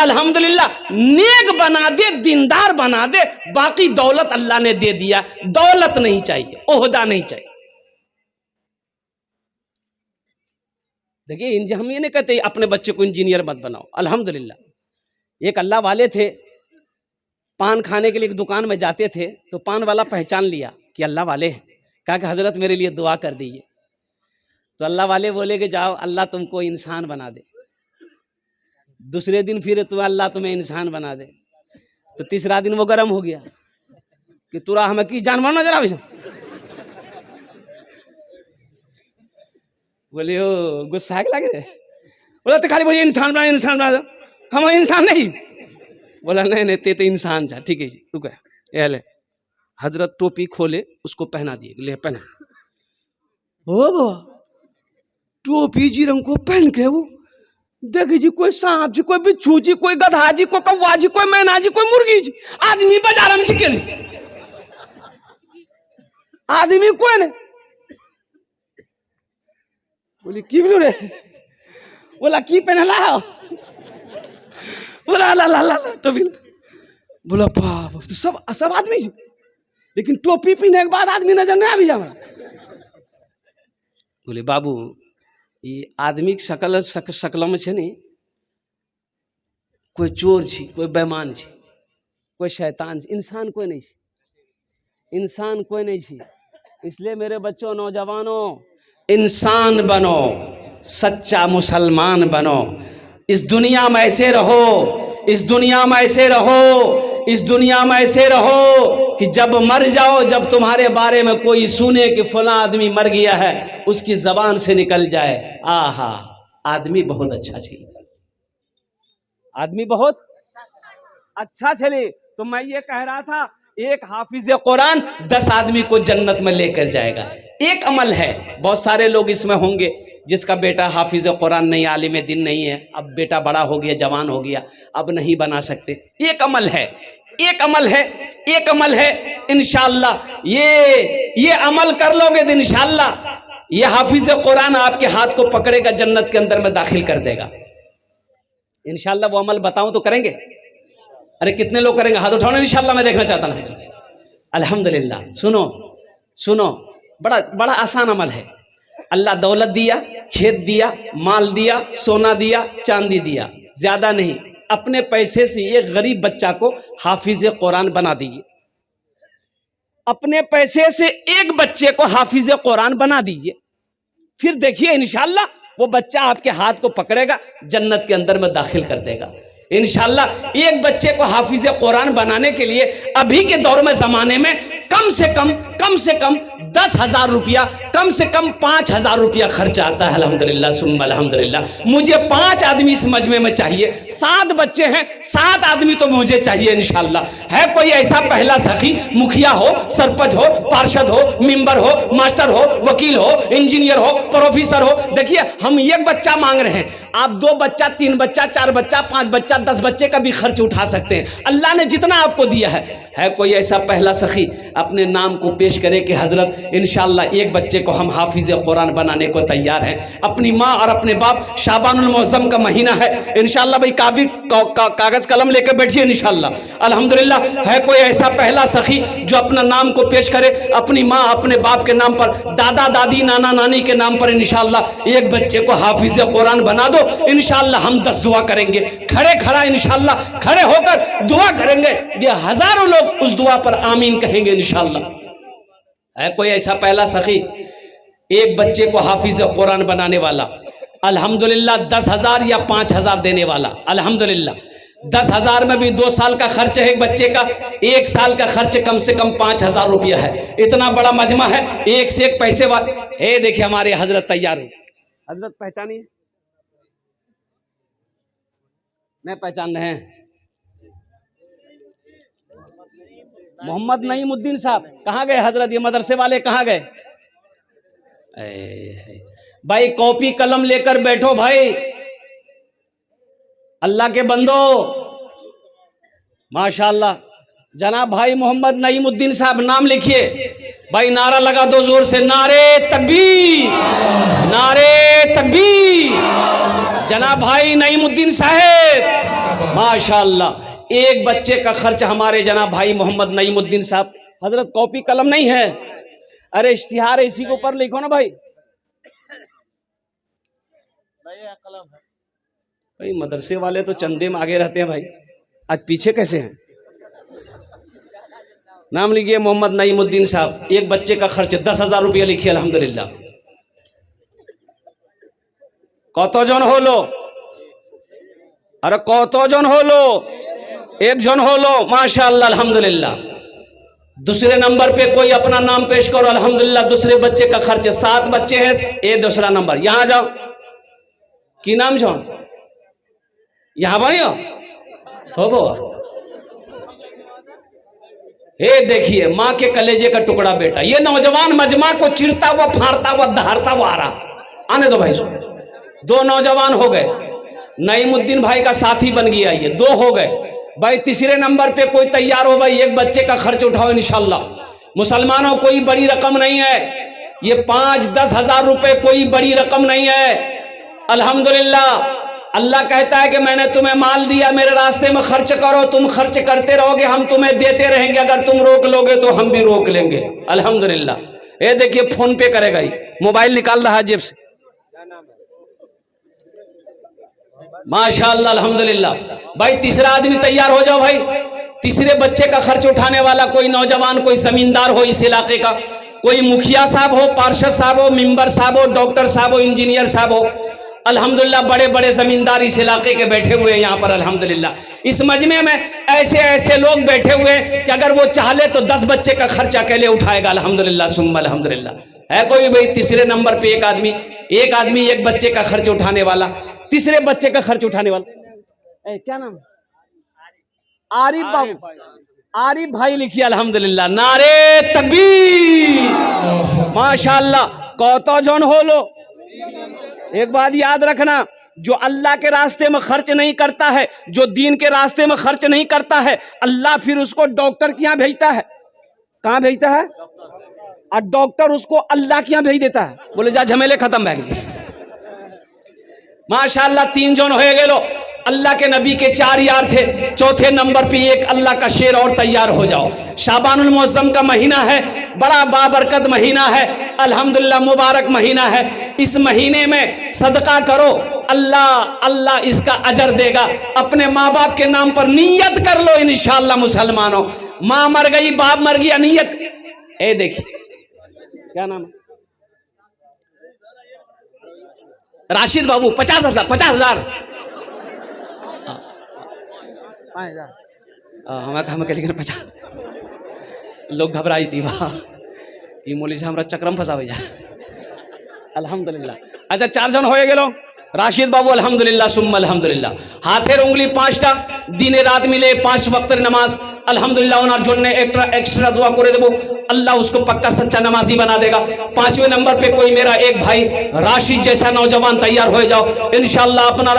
अल्हम्दुलिल्लाह, नेक बना दे, दीनदार बना दे, बाकी दौलत अल्लाह ने दे दिया। दौलत नहीं चाहिए, ओहदा नहीं चाहिए। देखिए, हम ये नहीं कहते अपने बच्चे को इंजीनियर मत बनाओ, अल्हम्दुलिल्लाह। एक अल्लाह वाले थे, पान खाने के लिए एक दुकान में जाते थे, तो पान वाला पहचान लिया कि अल्लाह वाले हैं। कहा कि हजरत मेरे लिए दुआ कर दीजिए। तो अल्लाह वाले बोले कि जाओ, अल्लाह तुमको इंसान बना दे। दूसरे दिन फिर तो अल्लाह तुम्हें इंसान बना दे। तो तीसरा दिन वो गर्म हो गया कि तुरा हमें की जानवर नजर आवे। बोले ओ गुस्सा लगे रे। बोला तो खाली बोलिए इंसान बना, इंसान बना दो, हम इंसान नहीं। बोला नहीं ते तो इंसान था। ठीक है जी, रुक गया। ले हजरत टोपी खोले, उसको पहना दिए, ले पहना। ओ टोपी जी रंग को पहन के वो देखी जी, कोई सांप जी, कोई बिच्छू जी, कोई गधा जी, कोई कौवा जी, कोई मैना जी, कोई मुर्गी जी, आदमी बाजार में सिके आदमी कोई नहीं। बोली की बोलो रे? बोला की पहनला? बोला ला ला ला टोपी। बोला बाप, तो सब आदमी, लेकिन टोपी पहनने के बाद आदमी नजर नहीं आवी जा। बोले बाबू, ये आदमी के शकल में छे नहीं, कोई चोर छी, कोई बेईमान छी, कोई शैतान छी, इंसान कोई नहीं छी, इंसान कोई नहीं छी। इसलिए मेरे बच्चों, नौजवानों, इंसान बनो, सच्चा मुसलमान बनो। इस दुनिया में ऐसे रहो, इस दुनिया में ऐसे रहो, इस दुनिया में ऐसे रहो कि जब मर जाओ, जब तुम्हारे बारे में कोई सुने कि फला आदमी मर गया है, उसकी जबान से निकल जाए, आहा आदमी बहुत अच्छा चले, आदमी बहुत अच्छा चले। तो मैं ये कह रहा था, एक हाफिज कुरान 10 आदमी को जन्नत में लेकर जाएगा। एक अमल है, बहुत सारे लोग इसमें होंगे जिसका बेटा हाफिज कुरान नहीं, आलिम दिन नहीं है, अब बेटा बड़ा हो गया, जवान हो गया, अब नहीं बना सकते। एक अमल है, एक अमल है, एक अमल है। इंशाअल्लाह ये अमल कर लोगे तो इंशाअल्लाह ये हाफिज कुरान आपके हाथ को पकड़ेगा, जन्नत के अंदर में दाखिल कर देगा। इंशाअल्लाह वो अमल बताऊं तो करेंगे? अरे कितने लोग करेंगे? हाथ उठाओ ना, इंशाअल्लाह मैं देखना चाहता हूं। अल्हम्दुलिल्लाह। सुनो सुनो, बड़ा बड़ा आसान अमल है। अल्लाह दौलत दिया, खेत दिया, माल दिया, सोना दिया, चांदी दिया, ज्यादा नहीं, अपने पैसे से एक गरीब बच्चा को हाफिज कुरान बना दीजिए। अपने पैसे से एक बच्चे को हाफिज कुरान बना दीजिए, फिर देखिए इंशाअल्लाह वो बच्चा आपके हाथ को पकड़ेगा, जन्नत के अंदर में दाखिल कर देगा। इंशाअल्लाह एक बच्चे को हाफिज कुरान बनाने के लिए अभी के दौर में, जमाने में कम से कम से कम 10,000 रुपया, कम से कम 5,000 रुपया खर्च आता है। अल्हम्दुलिल्लाह सुम्मा अल्हम्दुलिल्लाह। मुझे 5 आदमी इस मजमे में चाहिए, 7 बच्चे हैं, 7 आदमी तो मुझे चाहिए इंशाल्लाह। है कोई ऐसा पहला सखी, मुखिया हो, सरपंच हो, पार्षद हो, मेंबर हो, मास्टर हो, वकील हो, इंजीनियर हो, प्रोफेसर हो। देखिए हम एक बच्चा मांग रहे हैं, आप 2 बच्चा, 3 बच्चा, 4 बच्चा, 5 बच्चा, 10 बच्चे का भी खर्च उठा सकते हैं। अल्लाह ने जितना आपको दिया है कोई ऐसा पहला सखी अपने नाम को पेश करे कि हजरत इंशाल्लाह एक बच्चे को हम हाफिज कुरान बनाने को तैयार हैं। अपनी माँ और अपने बाप, शाबानुल मुअज़्ज़म का महीना है इंशाल्लाह भाई, कागज कलम लेकर बैठिए इंशाल्लाह। अल्हम्दुलिल्लाह है कोई ऐसा पहला सखी जो अपना नाम को पेश करे, अपनी माँ अपने बाप के नाम पर, दादा दादी नाना नानी के नाम पर इंशाल्लाह एक बच्चे को हाफिज कुरान बना दो। इंशाल्लाह हम 10 दुआ करेंगे, खड़ा इंशाल्लाह खड़े होकर दुआ करेंगे, ये हजारों लोग उस दुआ पर आमीन कहेंगे इंशाल्लाह। है कोई ऐसा पहला सखी एक बच्चे को हाफिज कुरान बनाने वाला, अल्हम्दुलिल्लाह 10,000 या 5,000 देने वाला। अल्हम्दुलिल्लाह 10,000 में भी 2 साल का खर्च है एक बच्चे का, 1 साल का खर्च कम से कम 5,000 रुपया है। इतना बड़ा मजमा है, एक से एक पैसे वाले। हे देखिए हमारे हजरत तैयार हो, हजरत पहचानिए, नहीं पहचान रहे हैं? मोहम्मद नईमुद्दीन साहब कहाँ गए हजरत? ये मदरसे वाले कहाँ गए? भाई कॉपी कलम लेकर बैठो भाई, अल्लाह के बंदो, माशाअल्लाह। जनाब भाई मोहम्मद नईमुद्दीन साहब नाम लिखिए भाई, नारा लगा दो जोर से, नारे तकबीर, नारे तकबीर। जनाब भाई नईमुद्दीन साहब माशाअल्लाह, एक बच्चे का खर्च हमारे जनाब भाई मोहम्मद नईमुद्दीन साहब। हजरत कॉपी कलम नहीं है? अरे इश्तिहार इसी के ऊपर लिखो ना भाई। भाई मदरसे वाले तो चंदे में आगे रहते हैं भाई, आज पीछे कैसे हैं? नाम लिखिए मोहम्मद नईमुद्दीन साहब, एक बच्चे का खर्च 10,000 रुपया लिखिए। अल्हम्दुलिल्लाह कत जन होलो? अरे कत जन होलो? एक जन होलो, माशाअल्लाह अल्हम्दुलिल्लाह। दूसरे नंबर पे कोई अपना नाम पेश करो। अल्हम्दुलिल्लाह दूसरे बच्चे का खर्च, 7 बच्चे हैं, ये दूसरा नंबर। यहां जाओ, की नाम छो? यहाँ बनियो हो। हे देखिए माँ के कलेजे का टुकड़ा बेटा, ये नौजवान मजमा को चिरता हुआ, फाड़ता हुआ, दहाड़ता हुआ आ रहा। आने दो भाई, 2 नौजवान हो गए, नईमुद्दीन भाई का साथी बन गया, ये 2 हो गए भाई। तीसरे नंबर पे कोई तैयार हो भाई, एक बच्चे का खर्च उठाओ इंशाल्लाह। मुसलमानों कोई बड़ी रकम नहीं है, ये 5-10 हजार रुपए कोई बड़ी रकम नहीं है। अल्हम्दुलिल्लाह अल्लाह कहता है कि मैंने तुम्हें माल दिया, मेरे रास्ते में खर्च करो, तुम खर्च करते रहोगे, हम तुम्हें देते रहेंगे, अगर तुम रोक लोगे तो हम भी रोक लेंगे। अल्हम्दुलिल्लाह ये देखिए फोन पे करेगा, ही मोबाइल निकाल रहा है जेब से, माशाअल्लाह अल्हम्दुलिल्लाह। भाई तीसरा आदमी तैयार हो जाओ भाई, तीसरे बच्चे का खर्च उठाने वाला कोई नौजवान, कोई जमींदार हो इस इलाके का, कोई मुखिया साहब हो, पार्षद साहब हो, मेंबर साहब हो, डॉक्टर साहब हो, इंजीनियर साहब हो। अल्हम्दुलिल्लाह बड़े बड़े जमींदार इस इलाके के बैठे हुए हैं यहाँ पर। अल्हम्दुलिल्लाह इस मजमे में ऐसे ऐसे लोग बैठे हुए हैं कि अगर वो चाहे तो 10 बच्चे का खर्च अकेले उठाएगा। अल्हम्दुलिल्लाह सुम्मा अल्हम्दुलिल्लाह। है कोई भाई तीसरे नंबर पे एक आदमी एक बच्चे का खर्च उठाने वाला, तीसरे बच्चे का खर्च उठाने वाला, क्या नाम? आरिफ बाबू, आरिफ भाई लिखिए। अल्हम्दुलिल्लाह नारे तकबीर, माशाअल्लाह। कौतो जन हो लो। एक बात याद रखना, जो अल्लाह के रास्ते में खर्च नहीं करता है, जो दीन के रास्ते में खर्च नहीं करता है, अल्लाह फिर उसको डॉक्टर के यहाँ भेजता है। कहाँ भेजता है? और डॉक्टर उसको अल्लाह के यहाँ भेज देता है, बोले जा झमेले खत्म बैग। माशाअल्लाह 3 जन हो गए लो। अल्लाह के नबी के 4 यार थे, चौथे नंबर पे एक अल्लाह का शेर और तैयार हो जाओ। शाबानुल मुअज़्ज़म का महीना है, बड़ा बाबरकत महीना है, अल्हम्दुलिल्लाह मुबारक महीना है। इस महीने में सदका करो, अल्लाह अल्लाह इसका अजर देगा। अपने माँ बाप के नाम पर नियत कर लो इंशाअल्लाह। मुसलमानों, माँ मर गई, बाप मर गया, नियत। ए देखिए क्या नाम है? राशिद बाबू। 50,000 50,000 हम लेकिन 50 लोग घबराई थी वहाँ। ये मौलवी साहब हमरा चक्रम फंसावे जा। अल्हम्दुलिल्लाह। अच्छा 4 जन होए गेलो। राशिद बाबू अल्हम्दुलिल्लाह सुम्मा अल्हम्दुलिल्लाह। हाथेर उंगली 5टा दिने रात मिले 5 वक्त नमाज अल्हम्दुलिल्लाह। उनार जोन्ने एक्स्ट्रा दुआ करे देबो, अल्लाह उसको पक्का सच्चा नमाजी बना देगा। 5वें नंबर पे कोई मेरा एक भाई राशिद जैसा नौजवान तैयार हो जाओ इंशाअल्लाह। अपना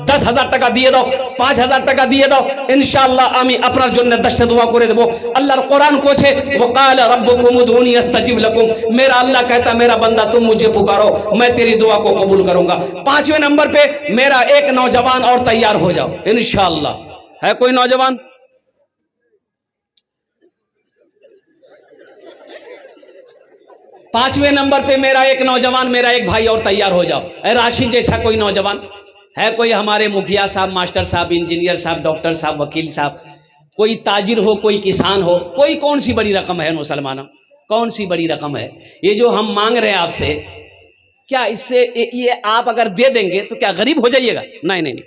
10,000 টাকা দিয়ে দাও, 5,000 টাকা দিয়ে দাও ইনশাআল্লাহ। আমি আপনার জন্য 10টা দোয়া করে দেব। আল্লাহর কোরআন কোছে वकाल रब्बुकुम उदूनी अस्तजिब लकुम। मेरा अल्लाह कहता मेरा बंदा तुम मुझे पुकारो मैं तेरी दुआ को कबूल करूंगा। 5वें नंबर पे मेरा एक नौजवान और तैयार हो जाओ इंशाअल्लाह। है कोई नौजवान? पांचवें नंबर पे मेरा एक नौजवान, मेरा एक भाई और तैयार हो जाओ। राशिद जैसा कोई नौजवान है? कोई हमारे मुखिया साहब, मास्टर साहब, इंजीनियर साहब, डॉक्टर साहब, वकील साहब, कोई ताजिर हो, कोई किसान हो, कोई कौन सी बड़ी रकम है मुसलमानों? कौन सी बड़ी रकम है? ये जो हम मांग रहे हैं आपसे, क्या इससे ये आप अगर दे देंगे तो क्या गरीब हो जाइएगा? नहीं नहीं नहीं,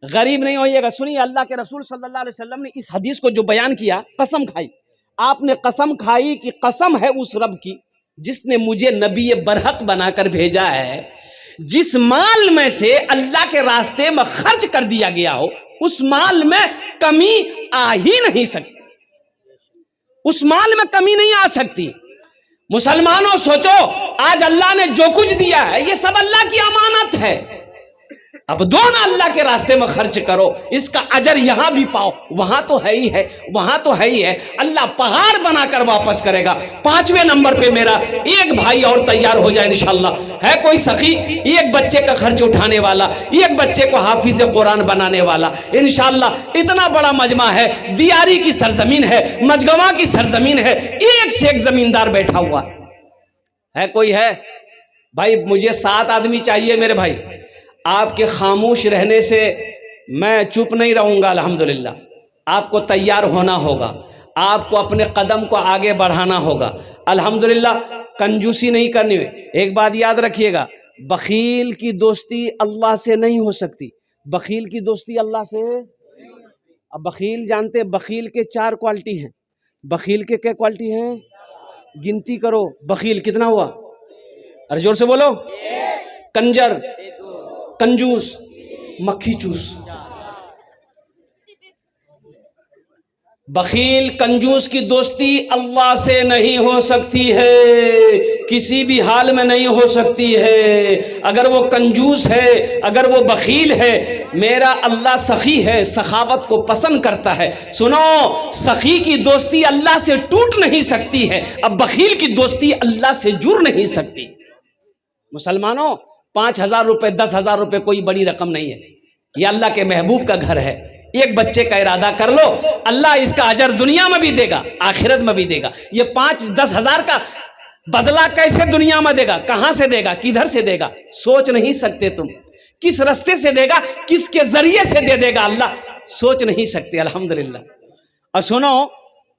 गरीब नहीं होइएगा। सुनिए अल्लाह के रसूल सल्लल्लाहु अलैहि वसल्लम ने इस हदीस को जो बयान किया, कसम खाई, आपने कसम खाई कि कसम है उस रब की जिसने मुझे नबी बरहक बनाकर भेजा है, जिस माल में से अल्लाह के रास्ते में खर्च कर दिया गया हो उस माल में कमी आ ही नहीं सकती, उस माल में कमी नहीं आ सकती। मुसलमानों सोचो, आज अल्लाह ने जो कुछ दिया है ये सब अल्लाह की अमानत है। अब दो ना अल्लाह के रास्ते में खर्च करो, इसका अजर यहां भी पाओ, वहां तो है ही है, वहां तो है ही है। अल्लाह पहाड़ बनाकर वापस करेगा। 5वें नंबर पे मेरा एक भाई और तैयार हो जाए इंशाअल्लाह। है कोई सखी एक बच्चे का खर्च उठाने वाला, एक बच्चे को हाफिज कुरान बनाने वाला इंशाअल्लाह। इतना बड़ा मजमा है, दियारी की सरजमीन है, मजगवा की सरजमीन है, एक से एक जमींदार बैठा हुआ है। कोई है भाई? मुझे 7 आदमी चाहिए मेरे भाई। आपके खामोश रहने से मैं चुप नहीं रहूँगा अल्हम्दुलिल्लाह। आपको तैयार होना होगा, आपको अपने कदम को आगे बढ़ाना होगा अल्हम्दुलिल्लाह। कंजूसी नहीं करनी है। एक बात याद रखिएगा, बखील की दोस्ती अल्लाह से नहीं हो सकती। बखील की दोस्ती अल्लाह से, अब बखील जानते, बखील के 4 क्वालिटी हैं। बखील के क्या क्वालिटी हैं? गिनती करो, बखील कितना हुआ? अरे जोर से बोलो। कंजर, कंजूस, मक्खी चूस। बखील कंजूस की दोस्ती अल्लाह से नहीं हो सकती है, किसी भी हाल में नहीं हो सकती है। अगर वो कंजूस है, अगर वो बखील है, मेरा अल्लाह सखी है, सखावत को पसंद करता है। सुनो, सखी की दोस्ती अल्लाह से टूट नहीं सकती है, अब बखील की दोस्ती अल्लाह से जुड़ नहीं सकती। मुसलमानों, 5,000 रुपये, 10,000 रुपये कोई बड़ी रकम नहीं है। ये अल्लाह के महबूब का घर है। एक बच्चे का इरादा कर लो, अल्लाह इसका अजर दुनिया में भी देगा, आखिरत में भी देगा। ये 5-10 हज़ार का बदला कैसे दुनिया में देगा? कहां से देगा? किधर से देगा? सोच नहीं सकते तुम। किस रास्ते से देगा, किसके जरिए से दे देगा अल्लाह, सोच नहीं सकते अल्हम्दुलिल्लाह। और सुनो,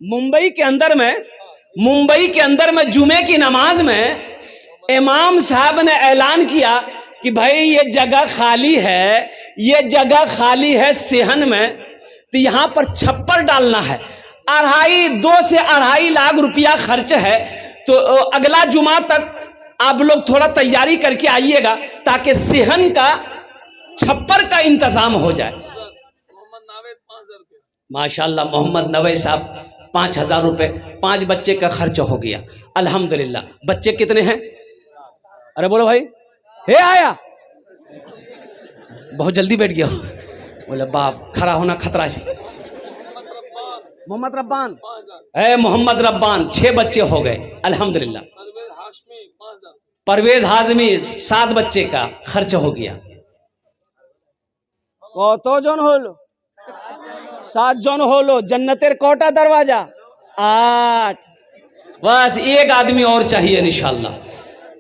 मुंबई के अंदर में जुमे की नमाज में इमाम साहब ने ऐलान किया कि भाई ये जगह खाली है, ये जगह खाली है सेहन में, तो यहाँ पर छप्पर डालना है। 2 से 2.5 लाख रुपया खर्च है। तो अगला जुमा तक आप लोग थोड़ा तैयारी करके आइएगा ताकि सेहन का छप्पर का इंतजाम हो जाए। माशाल्लाह, मोहम्मद नवे साहब 5,000 रुपये, 5 बच्चे का खर्च हो गया अल्हम्दुलिल्लाह। बच्चे कितने हैं? अरे बोलो भाई। हे आया, बहुत जल्दी बैठ गया। बोले बाप, खड़ा होना खतरा से। मोहम्मद रब्बान, मोहम्मद रब्बान 6 बच्चे हो गए अल्हम्दुलिल्लाह। परवेज हाजमी 7 बच्चे का खर्च हो गया। कतो जन होलो? 7 जन होलो। जन्नतेर कोटा दरवाजा 8। बस एक आदमी और चाहिए इंशाअल्लाह,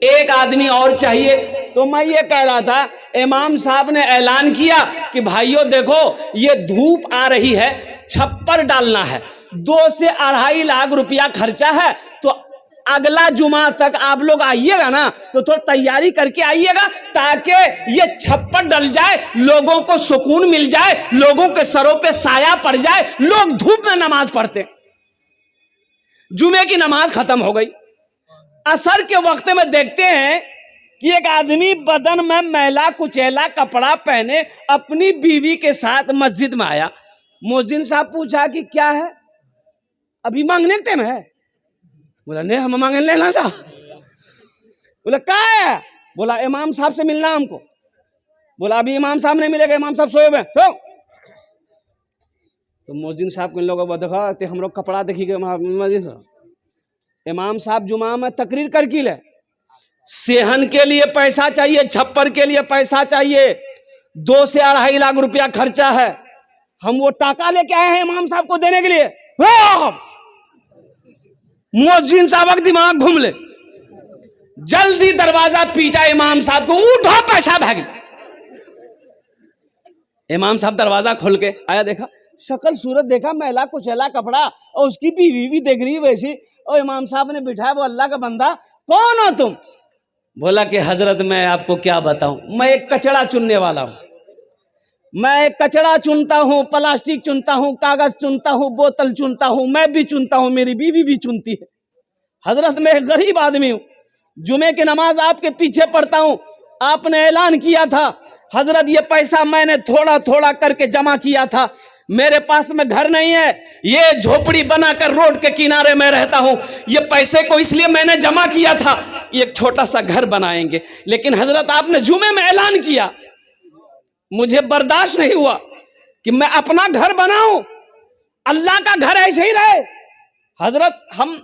एक आदमी और चाहिए। तो मैं ये कह रहा था, इमाम साहब ने ऐलान किया कि भाइयों देखो, ये धूप आ रही है, छप्पर डालना है, 2 से 2.5 लाख रुपया खर्चा है। तो अगला जुमा तक आप लोग आइएगा ना, तो थोड़ा तैयारी करके आइएगा ताकि ये छप्पर डल जाए, लोगों को सुकून मिल जाए, लोगों के सरों पे साया पड़ जाए, लोग धूप में नमाज पढ़ते। जुमे की नमाज खत्म हो गई, असर के वक्त में देखते हैं कि एक आदमी बदन में मैला कुचैला कपड़ा पहने अपनी बीवी के साथ मस्जिद में आया। मुअज्जिन साहब पूछा कि क्या है, अभी मांगने के टाइम है? बोला नहीं, हम मांगे लेना साहब। बोला क्या है? बोला इमाम साहब से मिलना हमको। बोला अभी इमाम साहब नहीं मिलेगा, इमाम साहब सोए हुए। तो मुअज्जिन साहब को इन लोगों को देखा तो हम लोग कपड़ा देखी गए। इमाम साहब जुमा में तकरीर कर की ले, सेहन के लिए पैसा चाहिए, छप्पर के लिए पैसा चाहिए, 2 से 2.5 लाख रुपया खर्चा है। हम वो टाका लेके आए हैं इमाम साहब को देने के लिए। मुअज्जिन साहब का दिमाग घूम ले, जल्दी दरवाजा पीटा इमाम साहब को, उठो पैसा भाग। इमाम साहब दरवाजा खोल के आया, देखा शक्ल सूरत देखा, मैला कुचैला कपड़ा, और उसकी बीवी भी देख रही वैसी। और इमाम साहब ने बिठाया, वो अल्लाह का बंदा कौन हो तुम? बोला कि हजरत मैं आपको क्या बताऊं, मैं एक कचड़ा चुनने वाला हूं। मैं एक कचड़ा चुनता हूं, प्लास्टिक चुनता हूं, कागज चुनता हूं, बोतल चुनता हूं, मैं भी चुनता हूं, मेरी बीवी भी चुनती है। हजरत मैं एक गरीब आदमी हूं, जुमे की नमाज आपके पीछे पढ़ता हूं। आपने ऐलान किया था हजरत ये पैसा मैंने थोड़ा थोड़ा करके जमा किया था, मेरे पास में घर नहीं है, ये झोपड़ी बनाकर रोड के किनारे में रहता हूं, ये पैसे को इसलिए मैंने जमा किया था, एक छोटा सा घर बनाएंगे। लेकिन हजरत आपने जुमे में ऐलान किया, मुझे बर्दाश्त नहीं हुआ कि मैं अपना घर बनाऊं, अल्लाह का घर ऐसे ही रहे। हजरत हम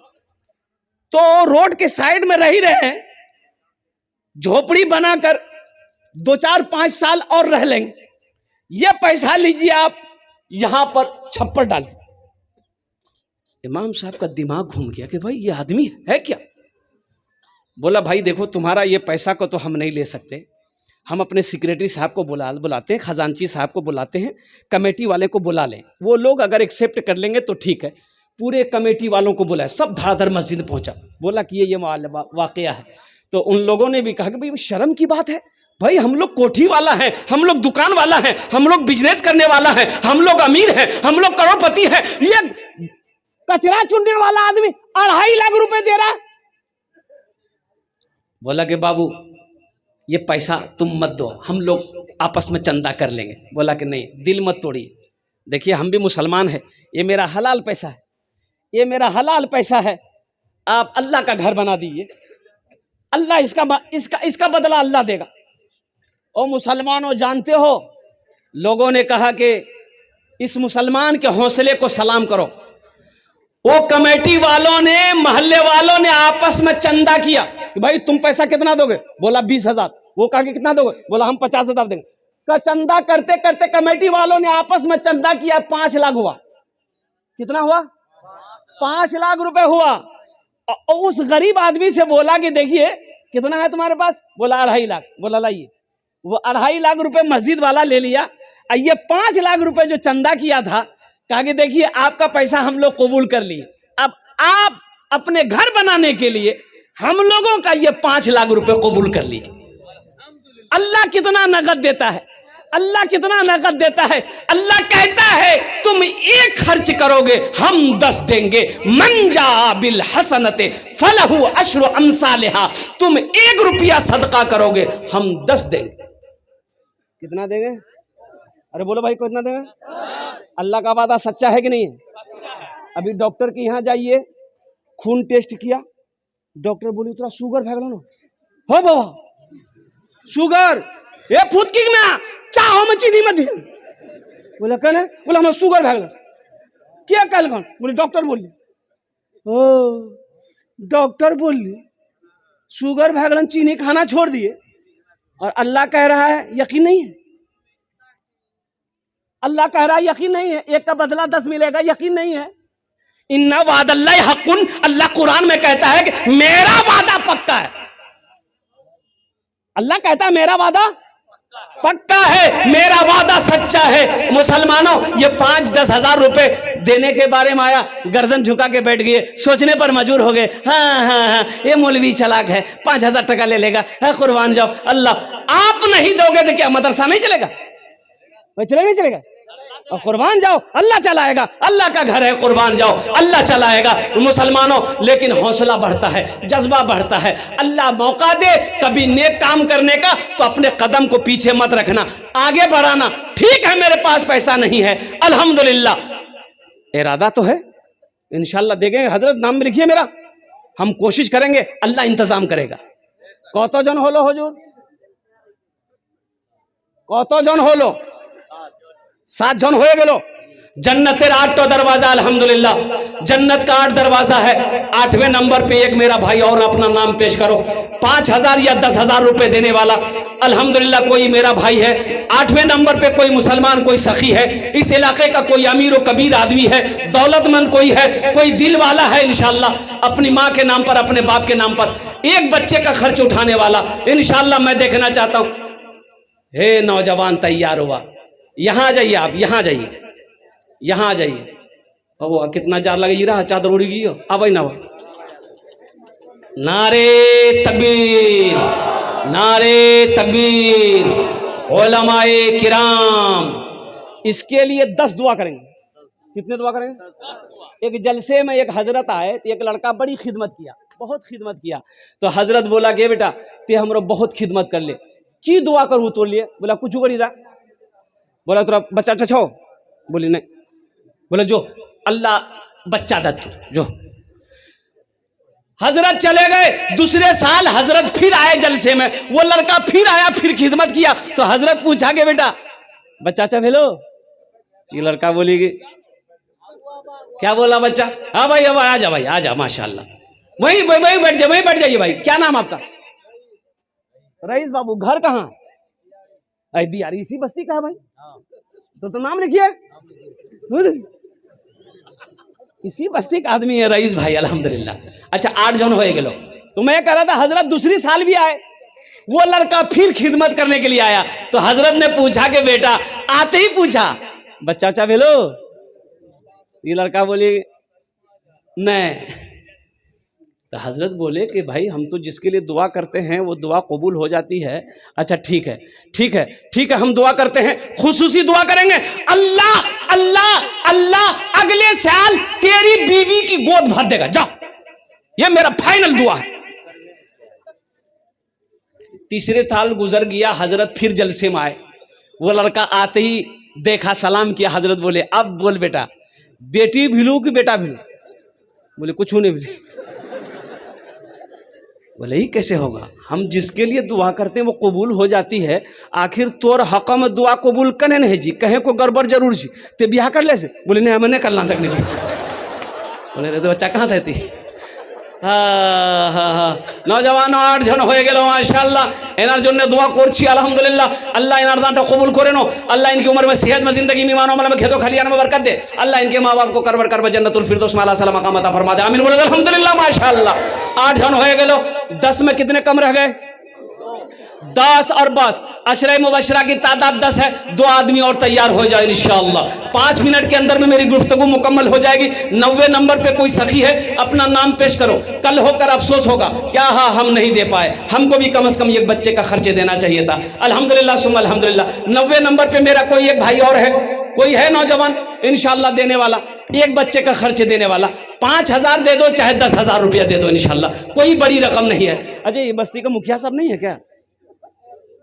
तो रोड के साइड में रह ही रहे हैं, झोपड़ी बनाकर 2-4-5 साल और रह लेंगे, ये पैसा लीजिए आप यहां पर छप्पर डाल। इमाम साहब का दिमाग घूम गया कि भाई ये आदमी है क्या। बोला भाई देखो, तुम्हारा ये पैसा को तो हम नहीं ले सकते, हम अपने सेक्रेटरी साहब को बुलाते हैं, खजांची साहब को बुलाते हैं, कमेटी वाले को बुला लें, वो लोग अगर एक्सेप्ट कर लेंगे तो ठीक है। पूरे कमेटी वालों को बुलाया, सब धड़ाधड़ मस्जिद पहुंचा। बोला कि ये वाकया है। तो उन लोगों ने भी कहा कि भाई शर्म की बात है, भाई हम लोग कोठी वाला है, हम लोग दुकान वाला है, हम लोग बिजनेस करने वाला है, हम लोग अमीर हैं, हम लोग करोड़पति हैं, ये कचरा चुनने वाला आदमी 2.5 लाख रुपए दे रहा है। बोला कि बाबू ये पैसा तुम मत दो, हम लोग आपस में चंदा कर लेंगे। बोला कि नहीं, दिल मत तोड़िए, देखिए हम भी मुसलमान हैं, ये मेरा हलाल पैसा है, ये मेरा हलाल पैसा है, आप अल्लाह का घर बना दीजिए, अल्लाह इसका बदला अल्लाह देगा। और मुसलमानों जानते हो, लोगों ने कहा कि इस मुसलमान के हौसले को सलाम करो। वो कमेटी वालों ने, मोहल्ले वालों ने आपस में चंदा किया कि भाई तुम पैसा कितना दोगे? बोला 20,000। वो कहा कि कितना दोगे? बोला हम 50,000 देंगे। का चंदा करते करते कमेटी वालों ने आपस में चंदा किया, 5 लाख हुआ। कितना हुआ? 5 लाख रुपए हुआ। और उस गरीब आदमी से बोला कि देखिए कितना है तुम्हारे पास? बोला 2.5 लाख। बोला लाइए। वो 2.5 लाख रुपए मस्जिद वाला ले लिया। ये 5 लाख रुपए जो चंदा किया था, कहा कि देखिए आपका पैसा हम लोग कबूल कर लिए, अब आप अपने घर बनाने के लिए हम लोगों का ये 5 लाख रुपए कबूल कर लीजिए। अल्लाह कितना नगद देता है, अल्लाह कितना नगद देता है। अल्लाह कहता है तुम 1 खर्च करोगे हम 10 देंगे। मन जा बिल हसनते फलहु अशरु अमसालिहा। तुम 1 रुपया सदका करोगे हम 10 देंगे। कितना देंगे? अरे बोलो भाई कितना देंगे? अल्लाह का वादा सच्चा है कि नहीं है? अभी डॉक्टर के यहाँ जाइए, खून टेस्ट किया, डॉक्टर बोली तेरा शुगर भागला ना हो बाबा, शुगर ये फुदकी में चाहो में चीनी मत दिया। बोला कहने, बोला हमारा शुगर भागला। क्या कल कौन? बोले डॉक्टर बोली। ओ डॉक्टर बोली शुगर भागला, चीनी खाना छोड़ दिए, और अल्लाह कह रहा है यकीन नहीं है। अल्लाह कह रहा है यकीन नहीं है, 1 का बदला 10 मिलेगा, यकीन नहीं है। इन्ना वादल्लाहि हक़्क़ुन, अल्लाह कुरान में कहता है कि मेरा वादा पक्का है। अल्लाह कहता है मेरा वादा पक्का है, मेरा वादा सच्चा है। मुसलमानों ये 5-10 हजार रुपए देने के बारे में आया, गर्दन झुका के बैठ गए, सोचने पर मजबूर हो गए। हाँ, ये मौलवी चालाक है, 5,000 टका ले लेगा, है कुर्बान जाओ। अल्लाह आप नहीं दोगे तो क्या मदरसा नहीं चलेगा? भाई चलेगा नहीं चलेगा? और कुर्बान जाओ, अल्लाह चलाएगा, अल्लाह का घर है, कुर्बान जाओ, अल्लाह चलाएगा। मुसलमानों, लेकिन हौसला बढ़ता है, जज्बा बढ़ता है। अल्लाह मौका दे कभी नेक काम करने का तो अपने कदम को पीछे मत रखना, आगे बढ़ाना। ठीक है मेरे पास पैसा नहीं है, अल्हम्दुलिल्लाह, इरादा तो है, इंशाल्लाह देंगे। हजरत नाम में लिखिए मेरा, हम कोशिश करेंगे, अल्लाह इंतजाम करेगा। कत जन हलो हुजूर? कत जन हलो? 7 जन हो गेलो। जन्नतेर 8 दरवाजा, अल्हम्दुलिल्लाह जन्नत का 8 दरवाजा है। 8वें नंबर पे एक मेरा भाई और अपना नाम पेश करो, 5000 या 10,000 रुपए देने वाला, अल्हम्दुलिल्लाह कोई मेरा भाई है। 8वें नंबर पे कोई मुसलमान, कोई सखी है, इस इलाके का कोई अमीर व कबीर आदमी है, दौलतमंद कोई है, कोई दिल वाला है, इंशाल्लाह अपनी माँ के नाम पर, अपने बाप के नाम पर, एक बच्चे का खर्च उठाने वाला, इंशाल्लाह मैं देखना चाहता हूँ। हे नौजवान तैयार हुआ, यहाँ जाइए, आप यहाँ जाइए, यहाँ आ जाइए। वो कितना जार लगे जी रहा, चादर उड़ी गई हो, अब ना नारे तकबीर, नारे तकबीर, उलमाए किराम। इसके लिए 10 दुआ करेंगे। कितने दुआ करेंगे? एक जलसे में एक हजरत आए तो एक लड़का बड़ी खिदमत किया, बहुत खिदमत किया, तो हजरत बोला कि बेटा ते हमरो बहुत खिदमत कर ले, की दुआ करूँ तो लिए? बोला कुछ करी दा। बोला तोरा बच्चा छो? बोली नहीं। बोला जो अल्लाह बच्चा दत्त जो। हजरत चले गए। दूसरे साल हजरत फिर आए जलसे में, वो लड़का फिर आया, फिर खिदमत किया, तो हजरत पूछा के बेटा बच्चा चा भेलो? ये लड़का बोलेगी क्या बोला बच्चा? हाँ भाई, अब आ जा भाई, आ जा, माशाल्लाह, वही बैठ जाइए, वही बैठ जाइए भाई। क्या नाम आपका? रईस बाबू। घर कहाँ? अरे यार इसी बस्ती का है भाई, तो नाम लिखिए। इसी बस्ती का आदमी है रईस भाई, अल्हम्दुलिल्लाह। अच्छा 8 जन हो गेलो। तो मैं कह रहा था हजरत दूसरी साल भी आए, वो लड़का फिर खिदमत करने के लिए आया, तो हजरत ने पूछा कि बेटा, आते ही पूछा बच्चा चा भेलो? ये लड़का बोले नहीं। तो हजरत बोले कि भाई हम तो जिसके लिए दुआ करते हैं वो दुआ कबूल हो जाती है। अच्छा ठीक है, ठीक है, ठीक है, हम दुआ करते हैं, खुसूसी दुआ करेंगे। अल्लाह अल्लाह अल्लाह अगले साल तेरी बीवी की गोद भर देगा, जाओ, ये मेरा फाइनल दुआ है। तीसरे साल गुजर गया, हजरत फिर जलसे में आए, वो लड़का आते ही देखा, सलाम किया। हजरत बोले अब बोल बेटा, बेटी भिलू कि बेटा भिलू? बोले कुछ नहीं भिलू। बोले ही कैसे होगा? हम जिसके लिए दुआ करते हैं वो कबूल हो जाती है। आखिर तोर हक में दुआ कबूल कने नहीं जी, कहे को गड़बड़ जरूर जी, ते ब्याह कर ले से? बोले नहीं, हमें नहीं करना सकने की। बोले रे तो बच्चा कहाँ से थी? हाँ हाँ हाँ, नौजवान 8 जन हो गए माशाल्लाह। एनार जन्ने दुआ करছি अल्हम्दुलिल्लाह, अल्लाह एनार दानটা कबूल करे नो, अल्लाह इनकी उम्र में सेहत में जिंदगी में मानो में खेतों खलियान में बरकत दे, अल्लाह इनके माँ बाप को करवर करवर जन्नतुल फिरदौस में अल्लाह सलाम मकाम अता फरमा दे, आमीन बोले अल्हम्दुलिल्लाह माशाल्लाह। 8 जन हो गए। 10 में कितने कम रह गए? 10 और बस अशरे मुबशरा की तादाद 10 है। 2 आदमी और तैयार हो जाए इंशाअल्लाह। 5 मिनट के अंदर में मेरी गुफ्तगू मुकम्मल हो जाएगी। 90 नंबर पे कोई सखी है, अपना नाम पेश करो। कल होकर अफसोस होगा क्या, हाँ हम नहीं दे पाए, हमको भी कम से कम एक बच्चे का खर्चे देना चाहिए था। अल्हम्दुलिल्लाह सुम्मा अल्हम्दुलिल्लाह। 90 नंबर पे मेरा कोई एक भाई और है, कोई है नौजवान इंशाअल्लाह देने वाला, एक बच्चे का खर्चे देने वाला। 5000 दे दो चाहे 10,000 रुपया दे दो इंशाअल्लाह, कोई बड़ी रकम नहीं है। अजय ये बस्ती का मुखिया साहब नहीं है क्या?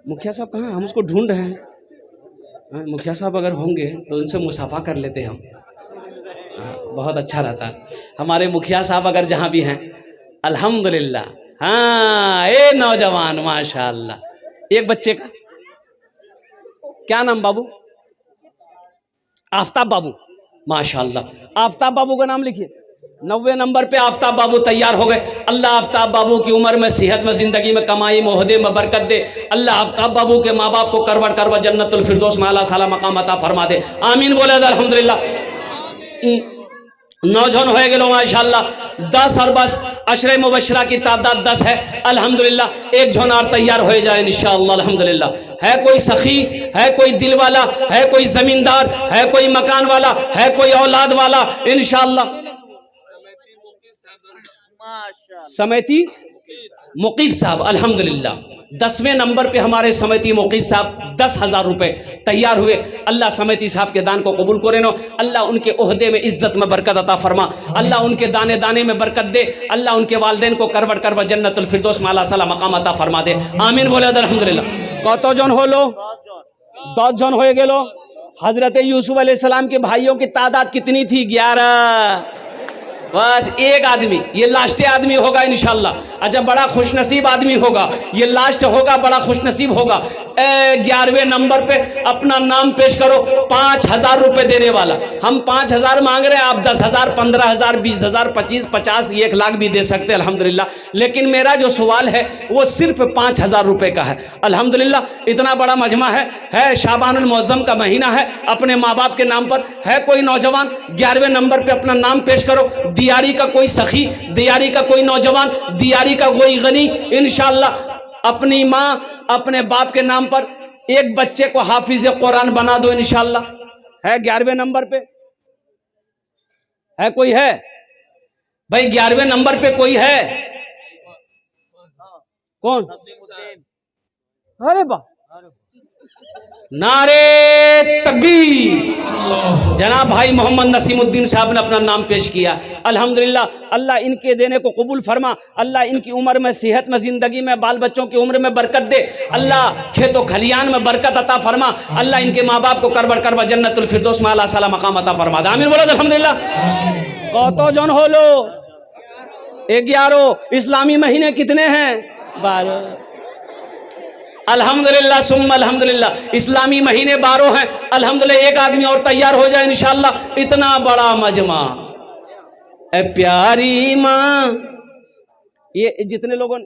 मुखिया साहब कहाँ? हम उसको ढूंढ रहे हैं। मुखिया साहब अगर होंगे तो उनसे मुसाफा कर लेते हम, बहुत अच्छा रहता। हमारे मुखिया साहब अगर जहाँ भी हैं अल्हम्दुलिल्लाह। हाँ ए नौजवान माशाअल्लाह, एक बच्चे का क्या नाम बाबू? आफ्ताब बाबू, माशाअल्लाह। आफ्ताब बाबू का नाम लिखिए। 90 नंबर पे आफ्ताब बाबू तैयार हो गए। अल्लाह आफ्ताब बाबू की उम्र में, सेहत में, जिंदगी में, कमाई मोहदे में बरकत दे। अल्लाह आफ्ताब बाबू के माँ बाप को करवर करवर जन्नतुल फिरदौस में अल्लाह साला मकाम अता फरमा दे, आमीन बोले अल्हम्दुलिल्लाह। 9 जन हो गए माशाअल्लाह। 10 और बस अशरे मुबशरा की तादाद 10 है अल्हम्दुलिल्लाह। 1 जन और तैयार हो जाए इंशाअल्लाह अल्हम्दुलिल्लाह। है कोई सखी, है कोई दिल वाला, है कोई जमींदार, है कोई मकान वाला, है कोई औलाद वाला इंशाअल्लाह। समेती मुकीद साहब अल्हम्दुलिल्लाह। 10वें नंबर पे हमारे समिति मुक़ीद साहब 10,000 रुपये तैयार हुए। अल्लाह समिति साहब के दान को कबूल करे नो, अल्लाह उनके ओहदे में इज्जत में बरकत अता फरमा, अल्लाह उनके दाने दाने में बरकत दे, अल्लाह उनके वालदेन को करवट करवट जन्नतुल फिरदौस में अल्लाह सला मकाम अता फरमा दे। आमीन बोले अल्हम्दुलिल्लाह। कत जन होलो? 10 जन हो गेलो। हजरत यूसुफ अलैहिस्सलाम के भाइयों की तादाद कितनी थी? 11। बस एक आदमी, ये लास्ट आदमी होगा इंशाल्लाह। अच्छा, बड़ा खुशनसीब आदमी होगा, ये लास्ट होगा, बड़ा खुशनसीब होगा। 11वें नंबर पे अपना नाम पेश करो, 5,000 रुपये देने वाला। हम 5,000 मांग रहे हैं, आप 10,000, 15,000, 20,000, 25, 50, 1 लाख भी दे सकते हैं अल्हम्दुलिल्लाह। लेकिन मेरा जो सवाल है वो सिर्फ 5,000 रुपये का है अल्हम्दुलिल्लाह। इतना बड़ा मजमा है शाबानुल मुअज़्ज़म का महीना है, अपने माँ बाप के नाम पर है। कोई नौजवान 11वें नंबर पे अपना नाम पेश करो। दियारी का कोई सखी, दियारी का कोई नौजवान, दियारी का कोई गनी, इंशाल्लाह अपनी माँ अपने बाप के नाम पर एक बच्चे को हाफिज कुरान बना दो इंशाल्लाह। है 11वें नंबर पे? है कोई? है भाई 11वें नंबर पे कोई है? कौन? अरे वाह, नारे तकबीर। जनाब भाई मोहम्मद नसीमुद्दीन साहब ने अपना नाम पेश किया अल्हम्दुलिल्लाह। अल्लाह इनके देने को कबूल फरमा, अल्लाह इनकी उम्र में, सेहत में, ज़िंदगी में, बाल बच्चों की उम्र में बरकत दे, अल्लाह खेतों खलियान में बरकत अता फरमा, अल्लाह इनके माँ बाप को करबर करबर जन्नतुल फिरदौस में अल्लाह सला मकाम अता फरमा। आमीन बोलो अल्हम्दुलिल्लाह। कतो जन हो लो? 11। इस्लामी महीने कितने हैं? 12। अल्हम्दुलिल्लाह सुम्मा अल्हम्दुलिल्लाह। इस्लामी महीने 12 हैं अल्हम्दुलिल्लाह। एक आदमी और तैयार हो जाए इंशाअल्लाह। इतना बड़ा मजमा, ए प्यारी माँ, ये जितने लोगों,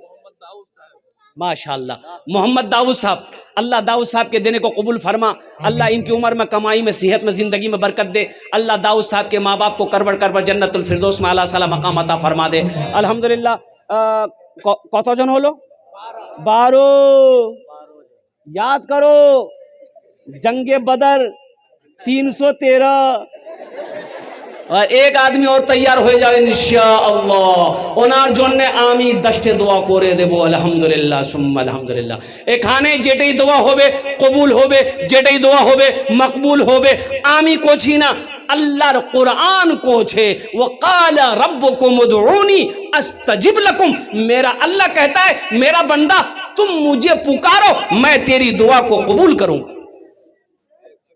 माशाअल्लाह, मोहम्मद दाऊद साहब, अल्लाह दाऊद साहब के देने को कबूल फरमा, अल्लाह इनकी उम्र में, कमाई में, सेहत में, ज़िंदगी में बरकत दे, अल्लाह दाऊद साहब के माँ बाप को करबर करबर जन्नतुल फिरदौस में अल्लाह सला मकाम अता फरमा दे अल्हम्दुलिल्लाह। कत जन होलो? 12। याद करो, जंगे बदर 313। और एक आदमी और तैयार हो जाए इंशाअल्लाह। ओनार जोन्ने आमी दस्ते दुआ करे देबो अल्हम्दुलिल्लाह सुम्मा अल्हम्दुलिल्लाह। एखाने जेटई दुआ होबे कबूल होबे, जेटई दुआ होबे मकबूल होबे। आमी को छीना अल्लाहर कुरान को छे, वक़ाल रब्बुकुम उदऊनी अस्तजिब लकुम। मेरा अल्लाह कहता है, मेरा बंदा तुम मुझे पुकारो, मैं तेरी दुआ को कबूल करूं।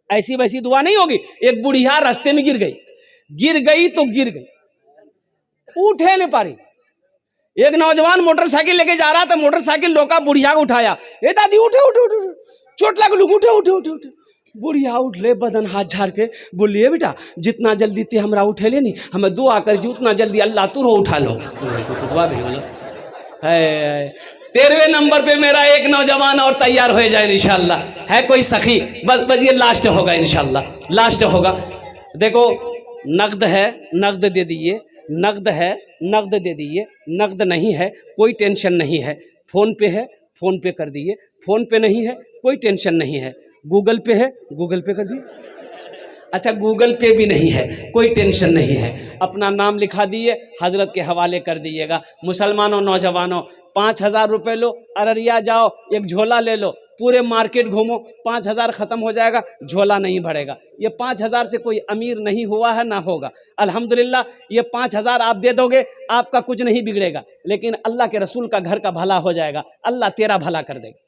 ऐसी वैसी दुआ नहीं होगी। एक बुढ़िया रास्ते में गिर गई तो गिर गई, उठे नहीं पारी। एक नौजवान मोटरसाइकिल लेके जा रहा था, मोटरसाइकिल रोका, बुढ़िया को उठाया। ए दादी उठे उठे उठे, चोट लग, उठे उठे उठे उठे। बुढ़िया उठ ले, बदन हाथ झाड़ के बोलिए, बेटा जितना जल्दी ते हमरा उठे ले, नहीं हमें दुआ कर जी, उतना जल्दी अल्लाह तुरो उठा लो। है 13वें नंबर पे मेरा एक नौजवान और तैयार हो जाए इंशाल्लाह। है कोई सखी? बस ये लास्ट होगा इंशाल्लाह, लास्ट होगा। देखो, नगद है, नगद दे दीजिए, नगद है, नगद दे दीजिए, नगद नहीं है कोई टेंशन नहीं है, फ़ोन पे है, फ़ोन पे कर दीजिए, फ़ोन पे नहीं है कोई टेंशन नहीं है, गूगल पे है, गूगल पे कर दीजिए। अच्छा, गूगल पे भी नहीं है कोई टेंशन नहीं है, अपना नाम लिखा दिए, हजरत के हवाले कर दीजिएगा। मुसलमानों, नौजवानों, 5,000 रुपये लो, अररिया जाओ, एक झोला ले लो, पूरे मार्केट घूमो, 5,000 ख़त्म हो जाएगा, झोला नहीं भरेगा। ये 5,000 से कोई अमीर नहीं हुआ है, ना होगा अल्हम्दुलिल्लाह। ये 5,000 आप दे दोगे, आपका कुछ नहीं बिगड़ेगा, लेकिन अल्लाह के रसूल का घर का भला हो जाएगा। अल्लाह तेरा भला कर देगा,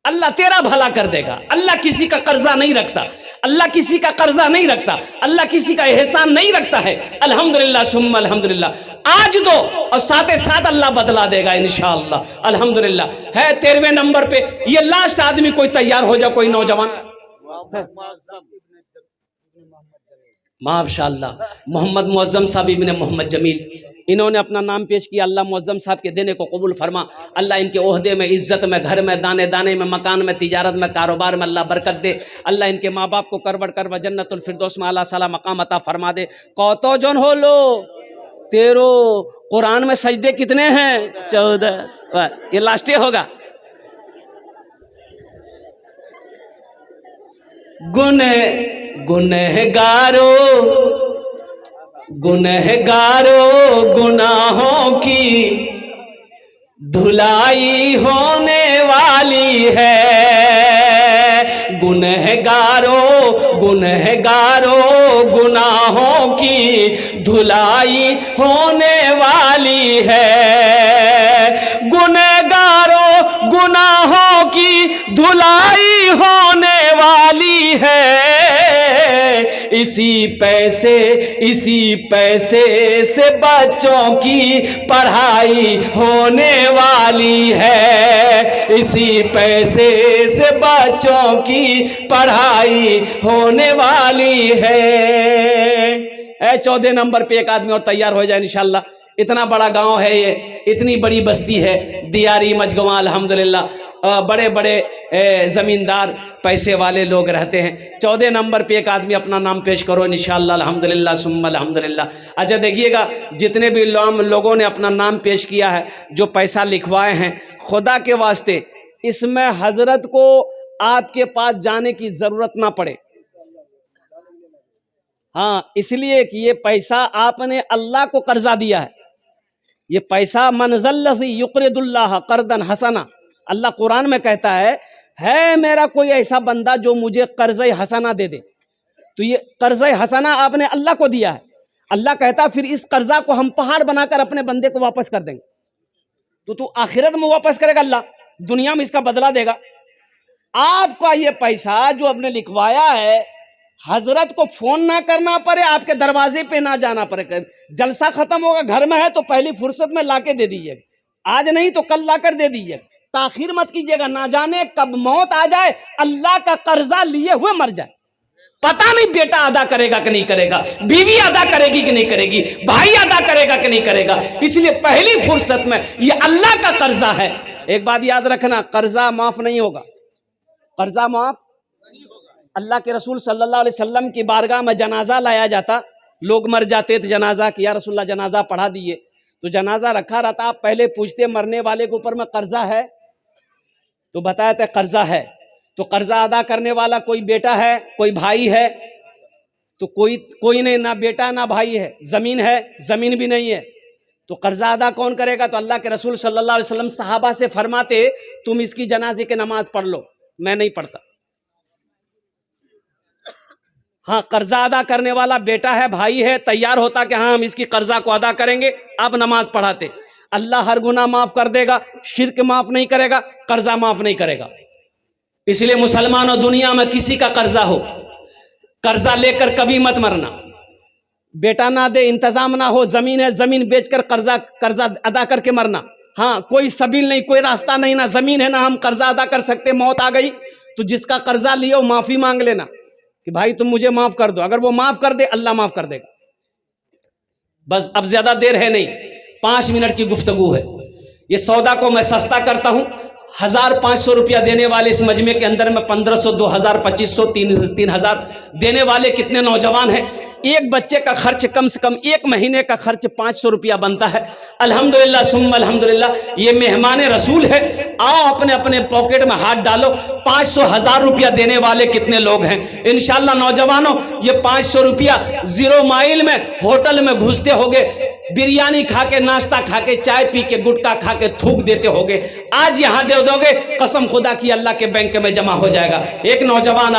अल्लाह तेरा भला कर देगा। अल्लाह किसी का कर्जा नहीं रखता, अल्लाह किसी का कर्जा नहीं रखता, अल्लाह किसी का एहसान नहीं रखता है। अल्हम्दुलिल्लाह सुम्मा अल्हम्दुलिल्लाह। आज दो और साथ साथ अल्लाह बदला देगा इंशाअल्लाह अल्हम्दुलिल्लाह। है 13वें नंबर पे ये लास्ट आदमी, कोई तैयार हो जाए, कोई नौजवान। माशाअल्लाह, मोहम्मद मुअज़्ज़म साहब इब्ने मोहम्मद जमील, इन्होंने अपना नाम पेश किया। अल्लाह मुअज़्ज़म साहब के देने को कबूल फरमा, अल्लाह इनके ओहदे में, इज़्ज़त में, घर में, दाने दाने में, मकान में, तिजारत में, कारोबार में अल्लाह बरकत दे। अल्लाह इनके माँ बाप को करबड़ करबड़ जन्नतुल फिरदौस में अल्लाह सला मकाम अता फरमा दे। कौतो जन हो लो? 13। कुरान में सजदे कितने हैं? 14। ये लास्ट होगा। गुनहगारो गुनाहों की धुलाई होने वाली है। गुनहगारों गुनहगारों गुनाहों की धुलाई होने वाली है। गुनहगारों गुनाहों की धुलाई होने वाली है। इसी पैसे से बच्चों की पढ़ाई होने वाली है। इसी पैसे से बच्चों की पढ़ाई होने वाली है। 14 नंबर पे एक आदमी और तैयार हो जाए इंशाल्लाह। इतना बड़ा गांव है ये, इतनी बड़ी बस्ती है दियारी मजगवा, अल्हम्दुलिल्लाह बड़े बड़े ज़मींदार पैसे वाले लोग रहते हैं। 14 नंबर पे एक आदमी अपना नाम पेश करो इंशाअल्लाह, अल्हम्दुलिल्लाह सुम्मा अल्हम्दुलिल्लाह। अच्छा देखिएगा, जितने भी लोगों ने अपना नाम पेश किया है, जो पैसा लिखवाए हैं, खुदा के वास्ते इसमें हजरत को आपके पास जाने की ज़रूरत ना पड़े। हाँ, इसलिए कि ये पैसा आपने अल्लाह को कर्जा दिया है। ये पैसा मनज़ल्लज़ी युक़रिदुल्लाह क़र्दन हसना, अल्लाह कुरान में कहता है मेरा कोई ऐसा बंदा जो मुझे कर्ज़े हसना दे दे। तो ये कर्ज़े हसना आपने अल्लाह को दिया है। अल्लाह कहता फिर इस कर्जा को हम पहाड़ बनाकर अपने बंदे को वापस कर देंगे। तो तू आखिरत में वापस करेगा, अल्लाह दुनिया में इसका बदला देगा। आपका ये पैसा जो आपने लिखवाया है, हजरत को फोन ना करना पड़े, आपके दरवाजे पे ना जाना पड़े। जलसा खत्म होगा, घर में है तो पहली फुर्सत में लाके दे दीजिए, आज नहीं तो कल लाकर दे दीजिए। ताखिर मत कीजिएगा, ना जाने कब मौत आ जाए, अल्लाह का कर्जा लिए हुए मर जाए। पता नहीं बेटा अदा करेगा कि नहीं करेगा, बीवी अदा करेगी कि नहीं करेगी, भाई अदा करेगा कि नहीं करेगा। इसलिए पहली फुर्सत में ये अल्लाह का कर्जा है। एक बात याद रखना, कर्जा माफ नहीं होगा, कर्जा माफ अल्लाह के रसूल सल्लल्लाहु अलैहि वसल्लम की बारगाह में जनाजा लाया जाता, लोग मर जाते तो जनाजा कि या रसूलल्लाह जनाजा पढ़ा दिए, तो जनाजा रखा रहता। आप पहले पूछते मरने वाले के ऊपर में कर्जा है, तो बताया था कर्जा है। तो कर्जा अदा करने वाला कोई बेटा है, कोई भाई है, तो कोई नहीं, ना बेटा ना भाई है। जमीन है, जमीन भी नहीं है, तो कर्जा अदा कौन करेगा? तो अल्लाह के रसूल सल्लल्लाहु अलैहि वसल्लम सहाबा से फरमाते तुम इसकी जनाजे की नमाज पढ़ लो। मैं नहीं पढ़ता। हाँ, कर्जा अदा करने वाला बेटा है, भाई है, तैयार होता कि हाँ हम इसकी कर्जा को अदा करेंगे, अब नमाज पढ़ाते। अल्लाह हर गुनाह माफ कर देगा, शिर्क माफ नहीं करेगा, कर्जा माफ नहीं करेगा। इसलिए मुसलमानों, दुनिया में किसी का कर्जा हो, कर्जा लेकर कभी मत मरना। बेटा ना दे, इंतजाम ना हो, जमीन है, जमीन बेचकर कर्जा अदा करके मरना। हाँ, कोई सबील नहीं, कोई रास्ता नहीं, ना जमीन है ना हम कर्जा अदा कर सकते, मौत आ गई तो जिसका कर्जा लिया माफी मांग लेना कि भाई तुम मुझे माफ कर दो। अगर वो माफ कर दे, अल्लाह माफ कर देगा। बस अब ज्यादा देर है नहीं, 5 मिनट की गुफ्तगू है। ये सौदा को मैं सस्ता करता हूं। 1500 रुपया देने वाले इस मजमे के अंदर में 1500, 2000, 2500, 3000 देने वाले कितने नौजवान हैं? एक बच्चे का खर्च कम से कम एक महीने का खर्च 500 रुपया बनता है। अल्हम्दुलिल्लाह सुम्मा अल्हम्दुलिल्लाह, ये मेहमान रसूल है। आओ अपने अपने पॉकेट में हाथ डालो। 500, 1000 रुपया देने वाले कितने लोग हैं? इंशाल्लाह नौजवानों, ये 500 रुपया 0 माइल में होटल में घुसते होगे, बिरयानी खा के, नाश्ता खा के, चाय पी के, गुटखा खा के थूक देते होगे। आज यहाँ दे दोगे, कसम खुदा की अल्लाह के बैंक में जमा हो जाएगा। एक नौजवान